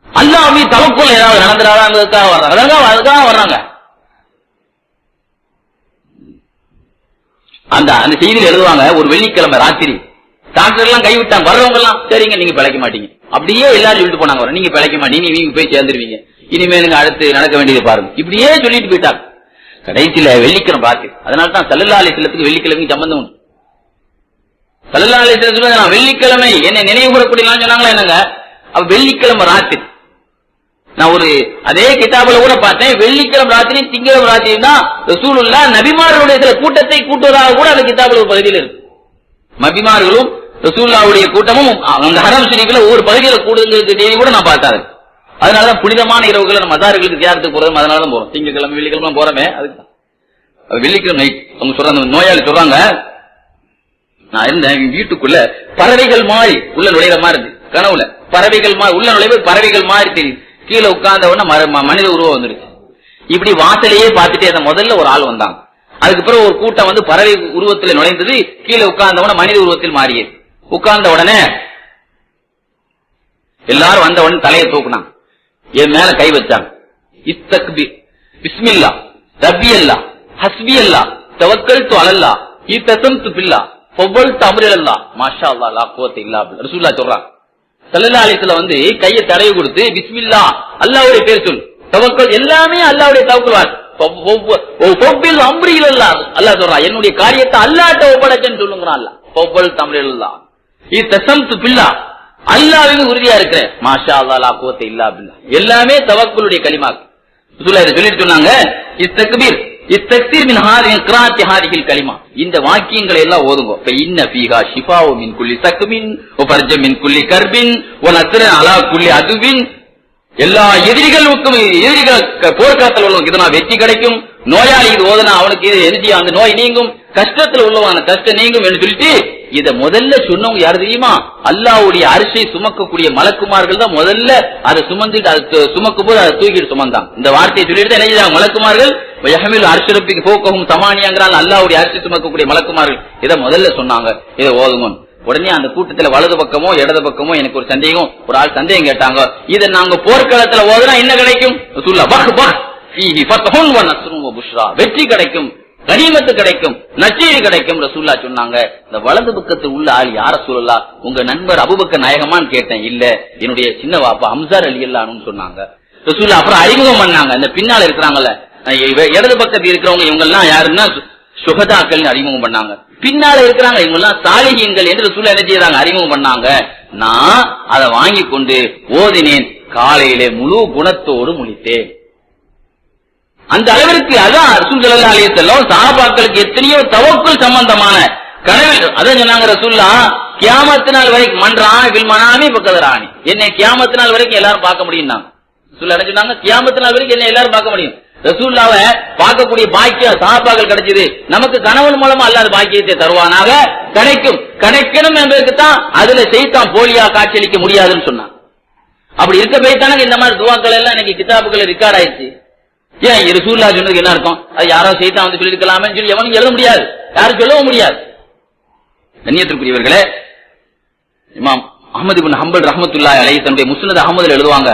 அல்லாஹ் மீது தவக்குல் ஏதாவது நடந்துடாதாங்கிறதுக்காக வர்றாங்க, அதுக்காக வர்றாங்க. அந்த செய்தியில் எழுதுவாங்க, ஒரு வெள்ளிக்கிழமை ராத்திரி டாக்டர் எல்லாம் கைவிட்டாங்க. வர்றவங்க எல்லாம் சரிங்க நீங்க பிழைக்க மாட்டீங்க, அப்படியே எல்லாரும் சொல்லிட்டு போனாங்க, நீங்க பிழைக்க மாட்டீங்க, நீங்க போய் சேர்ந்துருவீங்க, இனிமே நீங்க அடுத்து நடக்க வேண்டியது பாருங்க, இப்படியே சொல்லிட்டு போயிட்டாங்க. கடைசியில வெள்ளிக்கிழமை ராத்திரி. அதனால்தான் ஸல்லல்லாஹு அலைஹி வஸல்லத்துக்கு வெள்ளிக்கிழமைக்கு சம்பந்தம் உண்டு. ஸல்லல்லாஹு அலைஹி வஸல்லம் நான் வெள்ளிக்கிழமை என்னை நினைவு கூறக்கூடியலாம் சொன்னாங்களா என்னங்க? அப்ப வெள்ளிக்கிழமை ராத்திரி நான் ஒரு அதே கிதாபுல கூட பார்த்தேன். வெள்ளிக்கிழமை ராத்திரி திங்கக்கிழமை ராத்திரி தான் ரசூலுல்லாஹ் நபிமார்களுடைய சில கூட்டத்தை கூட்டுவதாக கூட அந்த கிதாபுல ஒரு பகுதியில் இருக்கு. நபிமார்களும் ரசூலுல்லாஹ்வுடைய கூட்டமும் அந்த ஹரம் ஷரீஃப்ல ஒவ்வொரு பகுதியில கூடுங்கிறது செய்தி கூட நான் பார்த்தேன். அதனாலதான் புனிதமான இரவுகளை நம்ம மதார்களுக்கு தியாரத்துக்கு போறோம், அதனாலதான் போறோம். திங்கக்கிழமை வெள்ளிக்கிழமை போறமே, அதுக்கு வெள்ளிக்கிழமை நைட் அவங்க சொல்றாங்க, நோயாளி சொல்றாங்க, நான் இருந்தேன் வீட்டுக்குள்ள பறவைகள் மாறி உள்ள நுழையிற மாதிரி இருந்து, கனவுல பறவைகள் மாறி உள்ள நுழைவு பறவைகள் மாறி தெரியும். கீழே உட்கார்ந்த உடனே மனித உருவம் வந்துருச்சு. இப்படி வாசலையே பார்த்துட்டே அந்த முதல்ல ஒரு ஆள் வந்தாங்க. அதுக்கப்புறம் ஒரு கூட்டம் வந்து பறவை உருவத்தில் நுழைந்தது. கீழே உட்கார்ந்த உடனே மனித உருவத்தில் மாறியது. உட்கார்ந்த உடனே எல்லாரும் வந்த உடனே தலையை தூக்குனாங்க, என் மேல கை வச்சாங்க. இஸ்தக்பீர், பிஸ்மில்லா, ரப்பி அல்லா, ஹஸ்பி அல்லா, தவக்கல்து அலல்லாஹ் இத்தஸம்து பில்லாஹ் ஃபவ்வல்து அம்ரி இலல்லாஹ் மாஷா அல்லாஹ் லா குவத்த இல்லா பில்லாஹ் ரசூலுல்லாஹ் சொல்றாங்க. ஸல்லல்லாஹு அலைஹி வஸல்லம் வந்து கையை தடவி கொடுத்து பிஸ்மில்லாஹ் அல்லாஹ்வுடைய பேர் சொல், தவக்கல் எல்லாமே அல்லாஹ்வுடைய தவக்கல், ஃபவ்வல் அம்ரி இலல்லாஹ் அல்லாஹ் சொல்றான் என்னுடைய காரியத்தை அல்லாஹ்ட்ட ஒப்படைச்சேன்னு சொல்லுங்கறான் அல்லாஹ். ஃபவ்வல்து அம்ரி இலல்லாஹ் இத்தஸம்து பில்லாஹ் அல்லாஹ்வின் உறுதியா இருக்கிறேன் மாஷா அல்லாஹ் லா குவத்த இல்லா பில்லாஹ் எல்லாமே தவக்கலுடைய கலிமாக்கள். ரசூலுல்லாஹ் இத சொல்லிட்டு சொன்னாங்க இஸ்தக்பீர் இஸ்தக்பீர் மின் ஹாதிஹி க்ராத்தி ஹாதிஹில் கலிமா இந்த வாக்கியங்களை எல்லாம் ஓதுங்க. ஃப இன்ன ஃபீஹா ஷிஃபாஉ மின் குல்லி சக்மின் வ ஃபர்ஜ மின் குல்லி கர்பின் வ நஸ்ர அலா குல்லி அதுவின் எல்லா எதிரிகளுக்கும் எதிரிகள் போர்க்காலத்தில் உள்ளவங்களுக்கு இதனால் வெற்றி கிடைக்கும், நோயாளி இது ஓதுனா அவனுக்கு இது எனர்ஜி அந்த நோய் நீங்கும், கஷ்டத்தில் உள்ளவன கஷ்டம் நீங்கும் என்று சொல்லிட்டு இத முதல்ல சொன்னவங்க யாரு தெரியுமா? அல்லாஹ்வுடைய அரிசை சுமக்கக்கூடிய மலக்குமார்கள் தான் முதல்ல அதை சுமந்துட்டு அது சுமக்கும் போது அதை தூக்கிட்டு சுமந்தாங்க. இந்த வார்த்தையை சொல்லிட்டு என்ன செய்தாங்க மலக்குமார்கள்? யஹ்மில் அர்ஷரப்பிக்கு போக்கவும் சமானியாங்கிறாங்க அல்லாஹ்வுடைய அரிசி சுமக்கக்கூடிய மலக்குமார்கள் இதை முதல்ல சொன்னாங்க, இதை ஓதுங்க. உடனே அந்த கூட்டத்துல வலது பக்கமோ இடது பக்கமோ எனக்கு ஒரு சந்தேகம், ஒரு ஆள் சந்தேகம் கேட்டாங்க, இதை நாங்க போர்க்களத்துல ஓதுனா என்ன கிடைக்கும்? வெற்றி கிடைக்கும், கனிமத்து கிடைக்கும், நச்சீடு கிடைக்கும். ரசூலுல்லாஹ் சொன்னாங்க இந்த வலது பக்கத்தில் உள்ள ஆள் யார ரசூலுல்லாஹ்? உங்க நண்பர் அபூபக்கர் நாயகமான்னு கேட்டேன். இல்ல என்னுடைய சின்ன வாப்பா ஹம்ஸா ரலியல்லாஹு சொன்னாங்க. ரசூலுல்லாஹ் அப்புறம் அறிமுகம் பண்ணாங்க, இந்த பின்னால இருக்கிறாங்கல்ல இடது பக்கத்தில் இருக்கிறவங்க இவங்க எல்லாம் யாருன்னா சுகதாக்கள் அறிமுகம் பண்ணாங்க, பின்னால இருக்கிறாங்க இவங்க எல்லாம் சாலிஹீன்கள் என்று ரசூலுல்லாஹ் என்ன செய்யறாங்க அறிமுகம் பண்ணாங்க. நான் அதை வாங்கி கொண்டு ஓதினேன், காலையிலே முழு குணத்தோடு முழித்தேன். அந்த அளவிற்கு அதான் ரசூல் ஸல்லல்லாஹு அலைஹி வஸல்லம் சஹாபாக்களுக்கு எத்தனையோ தவக்குல் சம்பந்தமான கனவு அதான் சொன்னாங்க. ரசூலுல்லாஹ் கியாமத் நாள் வரைக்கும் மன்றானி பில் மனாமி பக்கதரானி என்னை கியாமத் நாள் வரைக்கும் எல்லாரும் பார்க்க முடியும். ரசூலுல்லாஹ் என்ன சொன்னாங்க? கியாமத் நாள் வரைக்கும் என்ன எல்லாரும் பார்க்க முடியும். ரசூலுல்லாஹ்வை பார்க்கக்கூடிய பாக்கியம் சஹாபாக்கள் கிடைச்சது, நமக்கு கனவு மூலமா அல்லாஹ் பாக்கியத்தை தருவானாக, கிடைக்கணும் என்பதற்கு தான் அதுல செய்தான் போலியா காட்சியளிக்க முடியாதுன்னு சொன்னாங்க. அப்படி இருக்க போய்த்தானே இந்த மாதிரி துவாக்கள் எல்லாம் இன்னைக்கு கிதாபுகள் ரெக்கார்ட் ஆயிடுச்சு. ஏன் ரசூலுல்லாஹ் சொன்னதுக்கு என்ன இருக்கும்? அது யாரோ செய்தான் வந்து சொல்லிருக்கலாமே சொல்லி எவனும் எழுத முடியாது, யாரும் சொல்லவும் முடியாது. கண்ணியத்திற்குரியவர்களே, இமாம் அஹ்மது இப்னு ஹம்பல் ரஹ்மத்துல்லாஹி அலைஹி தன்னுடைய முஸ்னத் அஹ்மதுல எழுதுவாங்க,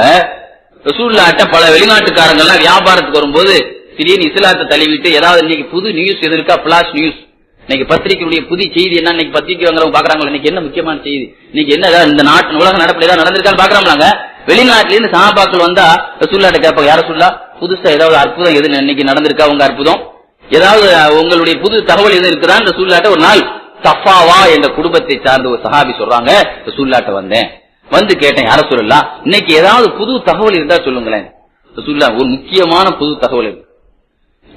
ரசூலுல்லாஹ்ட்ட பல வெளிநாட்டுக்காரங்க எல்லாம் வியாபாரத்துக்கு வரும்போது திடீர்னு இஸ்லாத்தை தள்ளிவிட்டு ஏதாவது இன்னைக்கு புது நியூஸ் எது இருக்கா, பிளாஷ் நியூஸ், இன்னைக்கு பத்திரிகையுடைய புதிய செய்தி என்ன, இன்னைக்கு பத்திரிகை வாங்குறவங்க பாக்குறாங்க இன்னைக்கு என்ன முக்கியமான செய்தி, இன்னைக்கு என்ன இந்த நாட்டு உலக நடப்புல ஏதாவது நடந்திருக்கான்னு பாக்குறாங்களாங்க. வெளிநாட்டுல இருந்து சஹாபாக்கள் வந்தா ரசூலுல்லாஹ்ட்ட கேட்பாங்க, யார ரசூலுல்லாஹ் புதுசா ஏதாவது அற்புதம் எது இன்னைக்கு நடந்திருக்கா, உங்க அற்புதம் ஏதாவது உங்களுடைய புது தகவல் எது இருக்குதான் ரசூலுல்லாஹ்ட்ட ஒரு நாள் சஃபாவா என்ற குடும்பத்தை சார்ந்த ஒரு சஹாபி சொல்றாங்க, ரசூலுல்லாஹ்ட்ட வந்தேன், வந்து கேட்டேன், யார ரசூலுல்லாஹ் இன்னைக்கு ஏதாவது புது தகவல் இருந்தா சொல்லுங்களேன். ரசூலுல்லாஹ் ஒரு முக்கியமான புது தகவல் இருக்கு,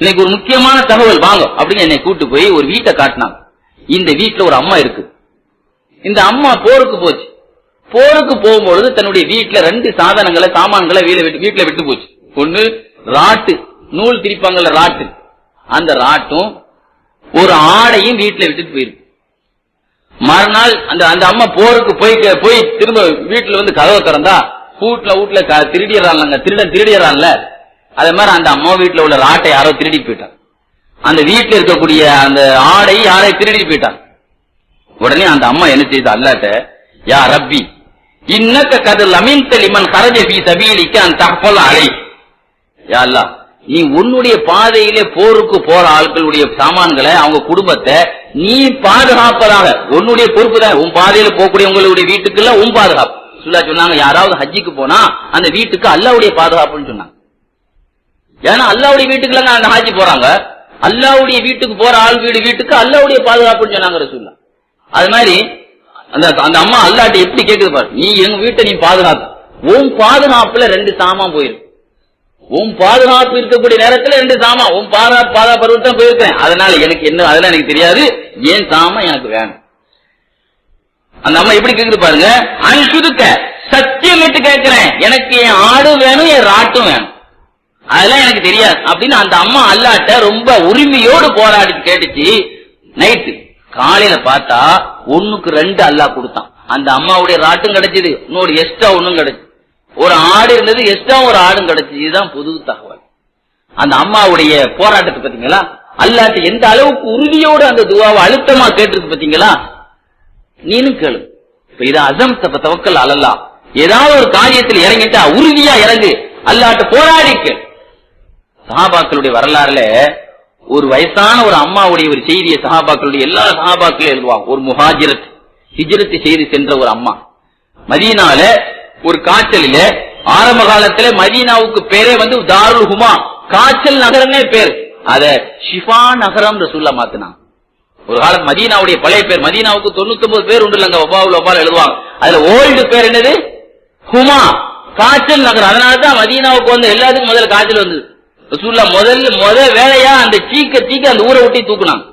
இன்னைக்கு ஒரு முக்கியமான தகவல் வாங்க அப்படின்னு என்னை கூட்டு போய் ஒரு வீட்டை காட்டினாங்க. இந்த வீட்டுல ஒரு அம்மா இருக்கு, இந்த அம்மா போருக்கு போச்சு, போருக்கு போகும்பொழுது தன்னுடைய வீட்டுல 2 சாதனங்களை சாமான்களை வீட்டுல விட்டு போச்சு. ஒண்ணு ராட்டு, நூல் திரிப்பாங்கல்ல ராட்டு, அந்த ராட்டும் ஒரு ஆடையும் வீட்டுல விட்டுட்டு போயிருக்கு. மறுநாள் அந்த அம்மா போருக்கு போய் திரும்ப வீட்டுல வந்து கதவை திறந்தா வீட்டுல திருடிறான்ல, அதே மாதிரி அந்த அம்மா வீட்டுல உள்ள ராட்டை யாரோ திருடி போயிட்டாங்க. அந்த வீட்டுல இருக்கக்கூடிய அந்த ஆடை யாரை திருடி போயிட்டாங்க. உடனே அந்த அம்மா என்ன செய்த அல்லாஹ்ட்ட, யா ரப்பி இன்னக கத் லமின்த லிமன் கரஜ ஃபீ சபீலிக அன் தஹ்ஃபல அலை, யா அல்லாஹ் நீ உன்னுடைய பாதையிலே போருக்கு போற ஆட்களுடைய சாமான்களை அவங்க குடும்பத்தை நீ பாதுகாப்பதாக, உன்னுடைய பொறுப்பு தான், உன் பாதையில போகக்கூடிய உங்களுடைய வீட்டுக்குள்ள உன் பாதுகாப்பு. சொன்னாங்க யாராவது ஹஜ்ஜிக்கு போனா அந்த வீட்டுக்கு அல்லாஹ்வுடைய பாதுகாப்புன்னு சொன்னாங்க. ஏன்னா அல்லாஹ்வுடைய வீட்டுக்குள்ள அந்த ஹாஜி போறாங்க, அல்லாஹ்வுடைய வீட்டுக்கு போற ஆள் வீட்டுக்கு அல்லாஹ்வுடைய பாதுகாப்புன்னு சொன்னாங்க ரசூலுல்லாஹ். அது மாதிரி அந்த அம்மா அல்லாஹ்ட்ட எப்படி கேக்குது பாரு, நீ எங்க வீட்டை நீ பாதுகாப்பு, உன் பாதுகாப்புல 2 சாமான் போயிருக்கு, உன் பாதுகாப்பு இருக்கக்கூடிய நேரத்துல 2 சாமான் உன் பாதுகாப்பு தான் போயிருக்கேன், அதனால எனக்கு என்ன அதெல்லாம் எனக்கு தெரியாது, ஏன் சாமான் எனக்கு வேணும். அந்த அம்மா எப்படி கேக்குது பாருங்க, அன்சுதுக்க சத்தியமிட்டு கேட்கிறேன், எனக்கு என் ஆடு வேணும் என் ராட்டும் வேணும், அதெல்லாம் எனக்கு தெரியாது அப்படின்னு அந்த அம்மா அல்லாஹ்ட்ட ரொம்ப உரிமையோடு போராடி கேட்டுச்சு. நைட்டு காலையில பார்த்தா 1க்கு 2 அல்லாஹ் கொடுத்தான். அந்த அம்மாவுடைய ராட்டும் கிடைச்சது, இன்னொரு எக்ஸ்ட்ரா ஒண்ணும் கிடைச்சு, ஒரு ஆடு இருந்தது எக்ஸ்ட்ரா ஒரு ஆடும் கிடைச்சு. இதுதான் புது தகவல். அந்த அம்மாவுடைய போராட்டத்தை பாத்தீங்களா, அல்லாஹ்ட்ட எந்த அளவுக்கு உறுதியோடு அந்த துஆவை அழுத்தமா கேட்டிருக்கு பாத்தீங்களா. நீனும் கேளு, இப்ப இது அஸம் தவக்கல் அலல்லாஹ், ஏதாவது ஒரு காரியத்தில் இறங்கிட்டா உறுதியா இறங்கு, அல்லாஹ்ட்ட போராடிக்க. சஹாபாக்களுடைய வரலாறுல ஒரு வயசான ஒரு அம்மாவுடைய ஒரு செய்தியை சஹாபாக்களுடைய எல்லா சஹாபாக்களும் எழுதுவாங்க. ஒரு முஹாஜிரத் ஹிஜ்ரத் செய்து சென்ற ஒரு அம்மா மதீனால ஒரு காய்ச்சலில ஆரம்ப காலத்துல மதீனாவுக்கு பேரே தாருல் ஹுமா, காய்ச்சல் நகரமே பேர். அத ஷிஃபா நகரம் ரசூலுல்லாஹ் மாத்தினாங்க. ஒரு காலம் மதீனாவுடைய பழைய பேர், மதீனாவுக்கு 99 பேர் உண்டு இல்லங்க, வபாவுல் எழுதுவாங்க. அதுல ஓல்டு பேர் என்னது? ஹுமா, காய்ச்சல் நகரம். அதனாலதான் மதீனாவுக்கு எல்லாத்துக்கும் முதல்ல காய்ச்சல் வந்தது. ரசூலுல்லாஹ் முதல் வேலையா அந்த சீக்க அந்த ஊரை விட்டு தூக்குனாங்க.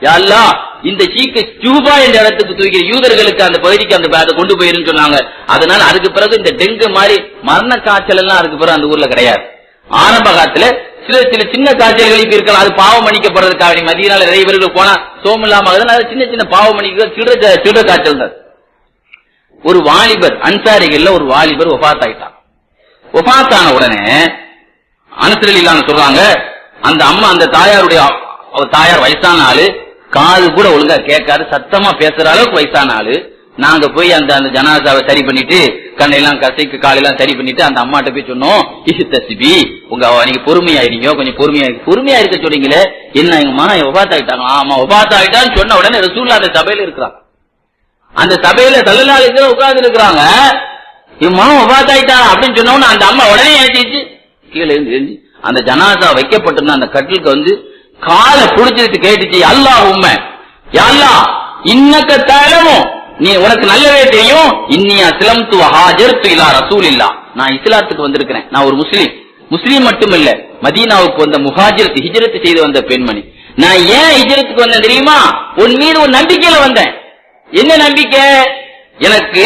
யா அல்லாஹ், இந்த சீக்க ஜூபா என்ற இடத்துக்கு தூக்கி யூதர்களுக்கு அந்த பகுதிக்கு அதை கொண்டு போயிருன்னு சொன்னாங்க. அதனால அதுக்கு பிறகு இந்த டெங்கு மாதிரி மரண காய்ச்சல் எல்லாம் அதுக்கு பிறகு அந்த ஊர்ல கிடையாது. ஆரம்ப காலத்துல சில சின்ன காய்ச்சல்களுக்கு இருக்கலாம், அது பாவம் மன்னிக்கப்படுறதுக்காக மதியனால நிறைய பேர்கள் போனா சோம் இல்லாம அதனால சின்ன பாவம் மன்னிக்க சிறு காய்ச்சல் தான். ஒரு வாலிபர் அன்சாரிகள்ல ஒரு வாலிபர் ஒஃபாத் ஆயிட்டான். ஒஃபாத் ஆன உடனே அனஸ் ரலியல்லாஹு அன்ஹு சொல்றாங்க, அந்த அம்மா அந்த தாயார் வயசான ஆளு, காது கூட ஒழுங்கா கேட்காது, சத்தமா பேசுற அளவுக்கு வயசான ஆளு. நாங்க போய் அந்த ஜனாசாவை சரி பண்ணிட்டு கண்ணையெல்லாம் கசைக்கு காலெல்லாம் சரி பண்ணிட்டு அந்த அம்மாட்ட போய் சொன்னோம், இசுத்தசிபி நீங்க பொறுமையாயிருங்க, கொஞ்சம் பொறுமையா இருக்க சொல்றீங்களே, என்ன எங்க மா ஒபாத் ஆயிட்டாங்க? ஆமா ஒபாத் ஆயிட்டான்னு சொன்ன உடனே ரசூலுல்லாஹ் அந்த சபையில இருக்கிறாங்க. அந்த சபையில ஸல்லல்லாஹு அலைஹி வஸல்லம் உட்கார்ந்து இருக்கிறாங்க. இம்மா ஒபாத் ஆயிட்டா அப்படின்னு சொன்ன உடனே அந்த அம்மா உடனே ஏற்றிச்சு கீழே இருந்து அந்த ஜனாசா வைக்கப்பட்டிருந்த அந்த கட்டிலுக்கு காலை புடிச்சிட்டு கேட்டுச்சு, அல்லாஹ் உம்ம யா அல்லாஹ் இன்னக தஅலமு, நீ உனக்கு நல்லவே தெரியும், இன்னி அஸ்லம்து வ ஹாஜர்து இலா ரசூலில்லாஹ், நான் இஸ்லாத்துக்கு வந்திருக்கிறேன், நான் ஒரு முஸ்லீம் மட்டும் இல்ல, மதீனாவுக்கு வந்த முஹாஜிரத் ஹிஜ்ரத் செய்து வந்த பெண்மணி. நான் ஏன் ஹிஜ்ரத்துக்கு வந்தேன் தெரியுமா? உன் மீது ஒரு நம்பிக்கையில வந்தேன். என்ன நம்பிக்கை? எனக்கு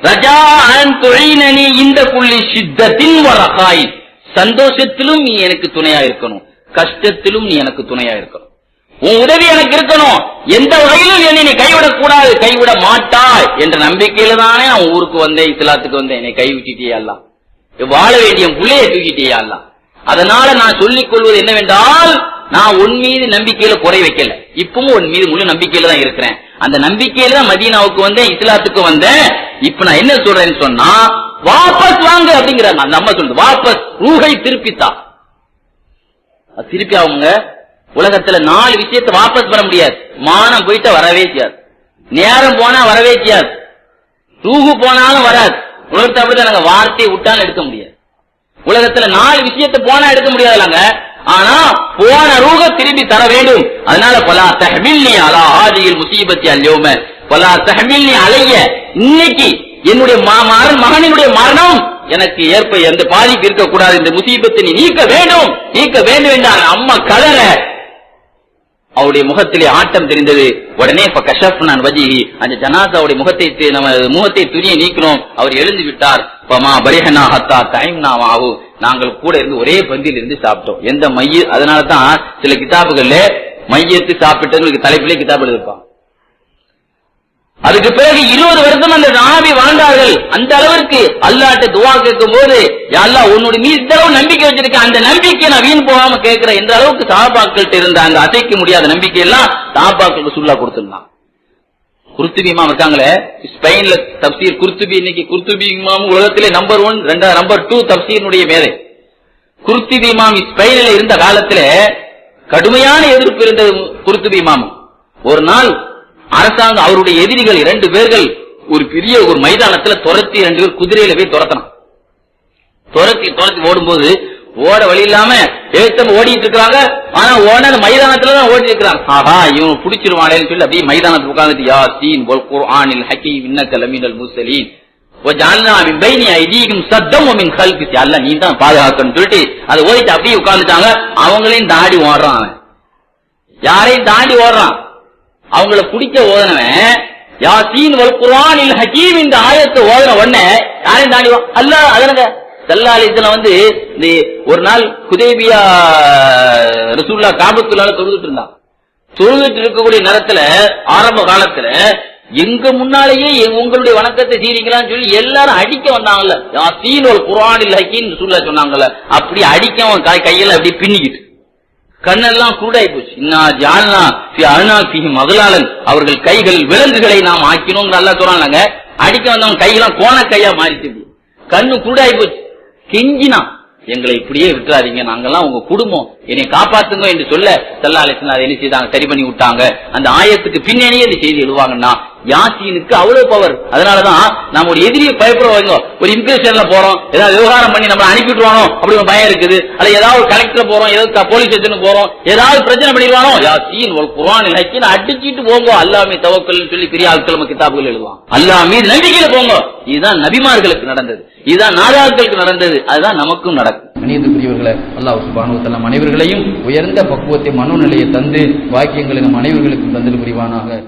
ரஜா அன் துஈனனி இந்த குல்லி ஷித்தத்தின் வ ரகாயின், சந்தோஷத்திலும் நீ எனக்கு துணையா இருக்கணும், கஷ்டத்திலும் நீ எனக்கு துணையா இருக்கணும், உன் உதவி எனக்கு இருக்கணும், எந்த வகையிலும் என்னை நீ கைவிடக் கூடாது, கைவிட மாட்டாய் என்ற நம்பிக்கையில தானே நான் ஊருக்கு வந்தேன், இஸ்லாத்துக்கு வந்தேன். என்னை கைவிட்டியே அல்லாஹ், வாழ வேண்டிய புள்ளைய தூக்கிட்டே அல்லாஹ். அதனால நான் சொல்லிக் கொள்வது என்னவென்றால், நான் உன் மீது நம்பிக்கையில குறை வைக்கல, இப்பவும் உன் மீது முழு நம்பிக்கையில தான் இருக்கிறேன். அந்த நம்பிக்கையில தான் மதீனாவுக்கு வந்தேன், இஸ்லாத்துக்கு வந்தேன். இப்ப நான் என்ன சொல்றேன்னு சொன்னா, வாபஸ் வாங்க அப்படிங்கிறாங்க. அந்த அம்மா சொல்லுது, வாபஸ் ரூஹை திருப்பித்தா. திருப்பி அவங்க உலகத்துல 4 விஷயத்தை வாபஸ் பெற முடியாது. மானம் போயிட்டா வரவே செய்யாது, நேரம் போனா வரவே செய்யாது, ரூஹு போனாலும் வராது. உலகத்தை அப்படிதான் வார்த்தையை விட்டாலும் எடுக்க முடியாது. உலகத்துல 4 விஷயத்தை போனா எடுக்க முடியாதுலாங்க. ஆனா போன ரூஹ திரும்பி தர வேண்டும். அதனால பலா தஹ்மில்னி அலா ஹாதிஹில் முஸீபத்தி அல்யௌம பலா தஹ்மில்னி அலைய, இன்னைக்கு என்னுடைய மகனினுடைய மரணம் எனக்கு எந்த பாதிப்பு இருக்கக்கூடாது, இந்த முசீபத்தை நீ நீக்க வேண்டும் என்றான். அம்மா கலர அவருடைய முகத்திலே ஆட்டம் தெரிந்தது. உடனே கஷஃப்னான் வஜ்ஹி, அந்த ஜனாசாவுடைய முகத்தை துணியை நீக்கணும். அவர் எழுந்து விட்டார். பமா பரிஹனா ஹத்தா தைம்னா மாஹு, நாங்கள் கூட இருந்து ஒரே பந்தியில் இருந்து சாப்பிட்டோம். எந்த மைய, அதனால தான் சில கிதாபுகள்ல மையத்து சாப்பிட்டவங்களுக்கு தலைப்பிலே கிதாபு எழுதிருப்பாங்க. அதுக்கு பிறகு 20 வருஷம் அந்த சஹாபி வாழ்ந்தார்கள். அந்த அளவிற்கு அல்லாஹ்ட்ட துஆ கேட்கும் போது, யா அல்லாஹ் உன்னுடைய மீது இந்த அளவு நம்பிக்கை வச்சிருக்கேன், அந்த நம்பிக்கை நான் வீண் போகாம கேட்கிறேன் என்ற அளவுக்கு சஹாபாக்கள்கிட்ட இருந்த அந்த அசைக்க முடியாத நம்பிக்கை எல்லாம் சஹாபாக்களுக்கு ரசூலுல்லாஹ் கொடுத்திருந்தாங்க. குர்துபி இமாம் இருக்காங்களே, ஸ்பெயின்ல தப்சீர் குர்துபி, இன்னைக்கு குர்துபி இமாம் உலகத்திலே நம்பர் 1 நம்பர் 2 தப்சீருடைய மேதை. குர்துபி இமாம் ஸ்பெயினில் இருந்த காலத்துல கடுமையான எதிர்ப்பு இருந்த குர்துபி இமாம் ஒரு நாள் அரசாங்கம் அவருடைய எதிரிகள் 2 பேர்கள் ஒரு பெரிய ஒரு மைதானத்துல துரத்தி 2 பேர் குதிரையில போய் துரத்தணும். துரத்தி ஓடும்போது ஓட வழி இல்லாம ஏத்தம் ஓடிட்டு இருக்காங்க. ஆனா ஓட மைதானத்துலதான் ஓடி இருக்கிறாங்க. ஆஹா இவன் பிடிச்சிருவானேன்னு சொல்லி அப்படியே மைதானத்துக்கு உட்கார்ந்துட்டு, யாசீன் வல் குர்ஆனில் ஹகீம் இன்னக லமினல் முர்சலீன் வஜஅல்னா மின் பைனி ஐதீஹிம் ஸத்தம் வ மின் கல்ஃபிஹி, அல்லாஹ் நீ தான் பாதுகாக்கணும்னு சொல்லிட்டு அதை ஓடிட்டு அப்படியே உட்கார்ந்துட்டாங்க. அவங்களையும் தாண்டி ஓடுறான். யாரையும் தாண்டி ஓடுறான். அவங்கள பிடிக்க ஓதனவன் யாசீன் வல் குர்ஆனில் ஹகீம் இந்த ஆயத்தை ஓதன உடனே யாரையும் தாண்டி அல்லாஹ் அதனங்க ஸல்லல்லாஹு அலைஹி வஸல்லம் இந்த ஒரு நாள் ஹுதைபியா ரசூலுல்லாஹ் காபத்துல்லாஹ் தொழுதுட்டு இருந்தான். தொழுதுட்டு இருக்கக்கூடிய நேரத்துல ஆரம்ப காலத்துல எங்க முன்னாலேயே உங்களுடைய வணக்கத்தை சீரிக்கலாம்னு சொல்லி எல்லாரும் அடிக்க வந்தாங்கல்ல, யாசீன் வல் குர்ஆனில் ஹகீம் ரசூலுல்லாஹ் சொன்னாங்கல்ல, அப்படி அடிக்க கையில அப்படி பின்னிக்கிட்டு கண்ணெல்லாம் கூடாய் போச்சு. அவர்கள் கைகள் விலங்குகளை நாம் ஆக்கினோம் நல்லா சொல்றாங்க. அடிக்க வந்தவங்க கையெல்லாம் கோண கையா மாறிச்சு, கண்ணு கூடாய் போச்சு. கெஞ்சினா எங்களை இப்படியே விட்டுறாதீங்க, நாங்கெல்லாம் உங்க குடும்பம், என்னை காப்பாத்துங்க என்று சொல்ல ஸல்லல்லாஹு அலைஹி வஸல்லம் அதை என்ன செய்தாங்க, சரி பண்ணி விட்டாங்க. அந்த ஆயத்துக்கு பின்னணியே இந்த செய்தி எழுதுவாங்கன்னா யாசீனுக்கு அவ்வளவு பவர். அதனாலதான் நாம ஒரு எதிரியை பயப்படுவாங்க. ஒரு இமிகிரேஷன்ல போறோம், ஏதாவது விவகாரம் பண்ணி நம்ம அனுப்பிட்டுவானோ அப்படி ஒரு பயம் இருக்குது. அல்ல ஏதாவது கலெக்டர் போறோம், ஏதாவது போலீஸ் ஸ்டேஷன் போறோம், ஏதாவது பிரச்சனை பண்ணிடுவானோ யாசீன் ஒரு குர்ஆனில் ஹக்கீன் அடிச்சிட்டு போங்க, அல்லாஹ் மீது தவக்கல்னு சொல்லி பெரிய ஆட்கள் கிதாபுகள் எழுதுவாங்க. அல்லாஹ் மீது நம்பிக்கையில போங்க. இதுதான் நபிமார்களுக்கு நடந்தது, இதுதான் நாதாக்களுக்கு நடந்தது, அதுதான் நமக்கும் நடக்கும். கணியத்துக்குரியவர்களை அல்லாஹ் சுப்ஹானஹு வ தஆலா அனைவர்களையும் உயர்ந்த பக்குவத்தை மனோநிலையை தந்து வாக்கியங்களை நம் அனைவர்களுக்கும் தந்தல் புரிவானாக.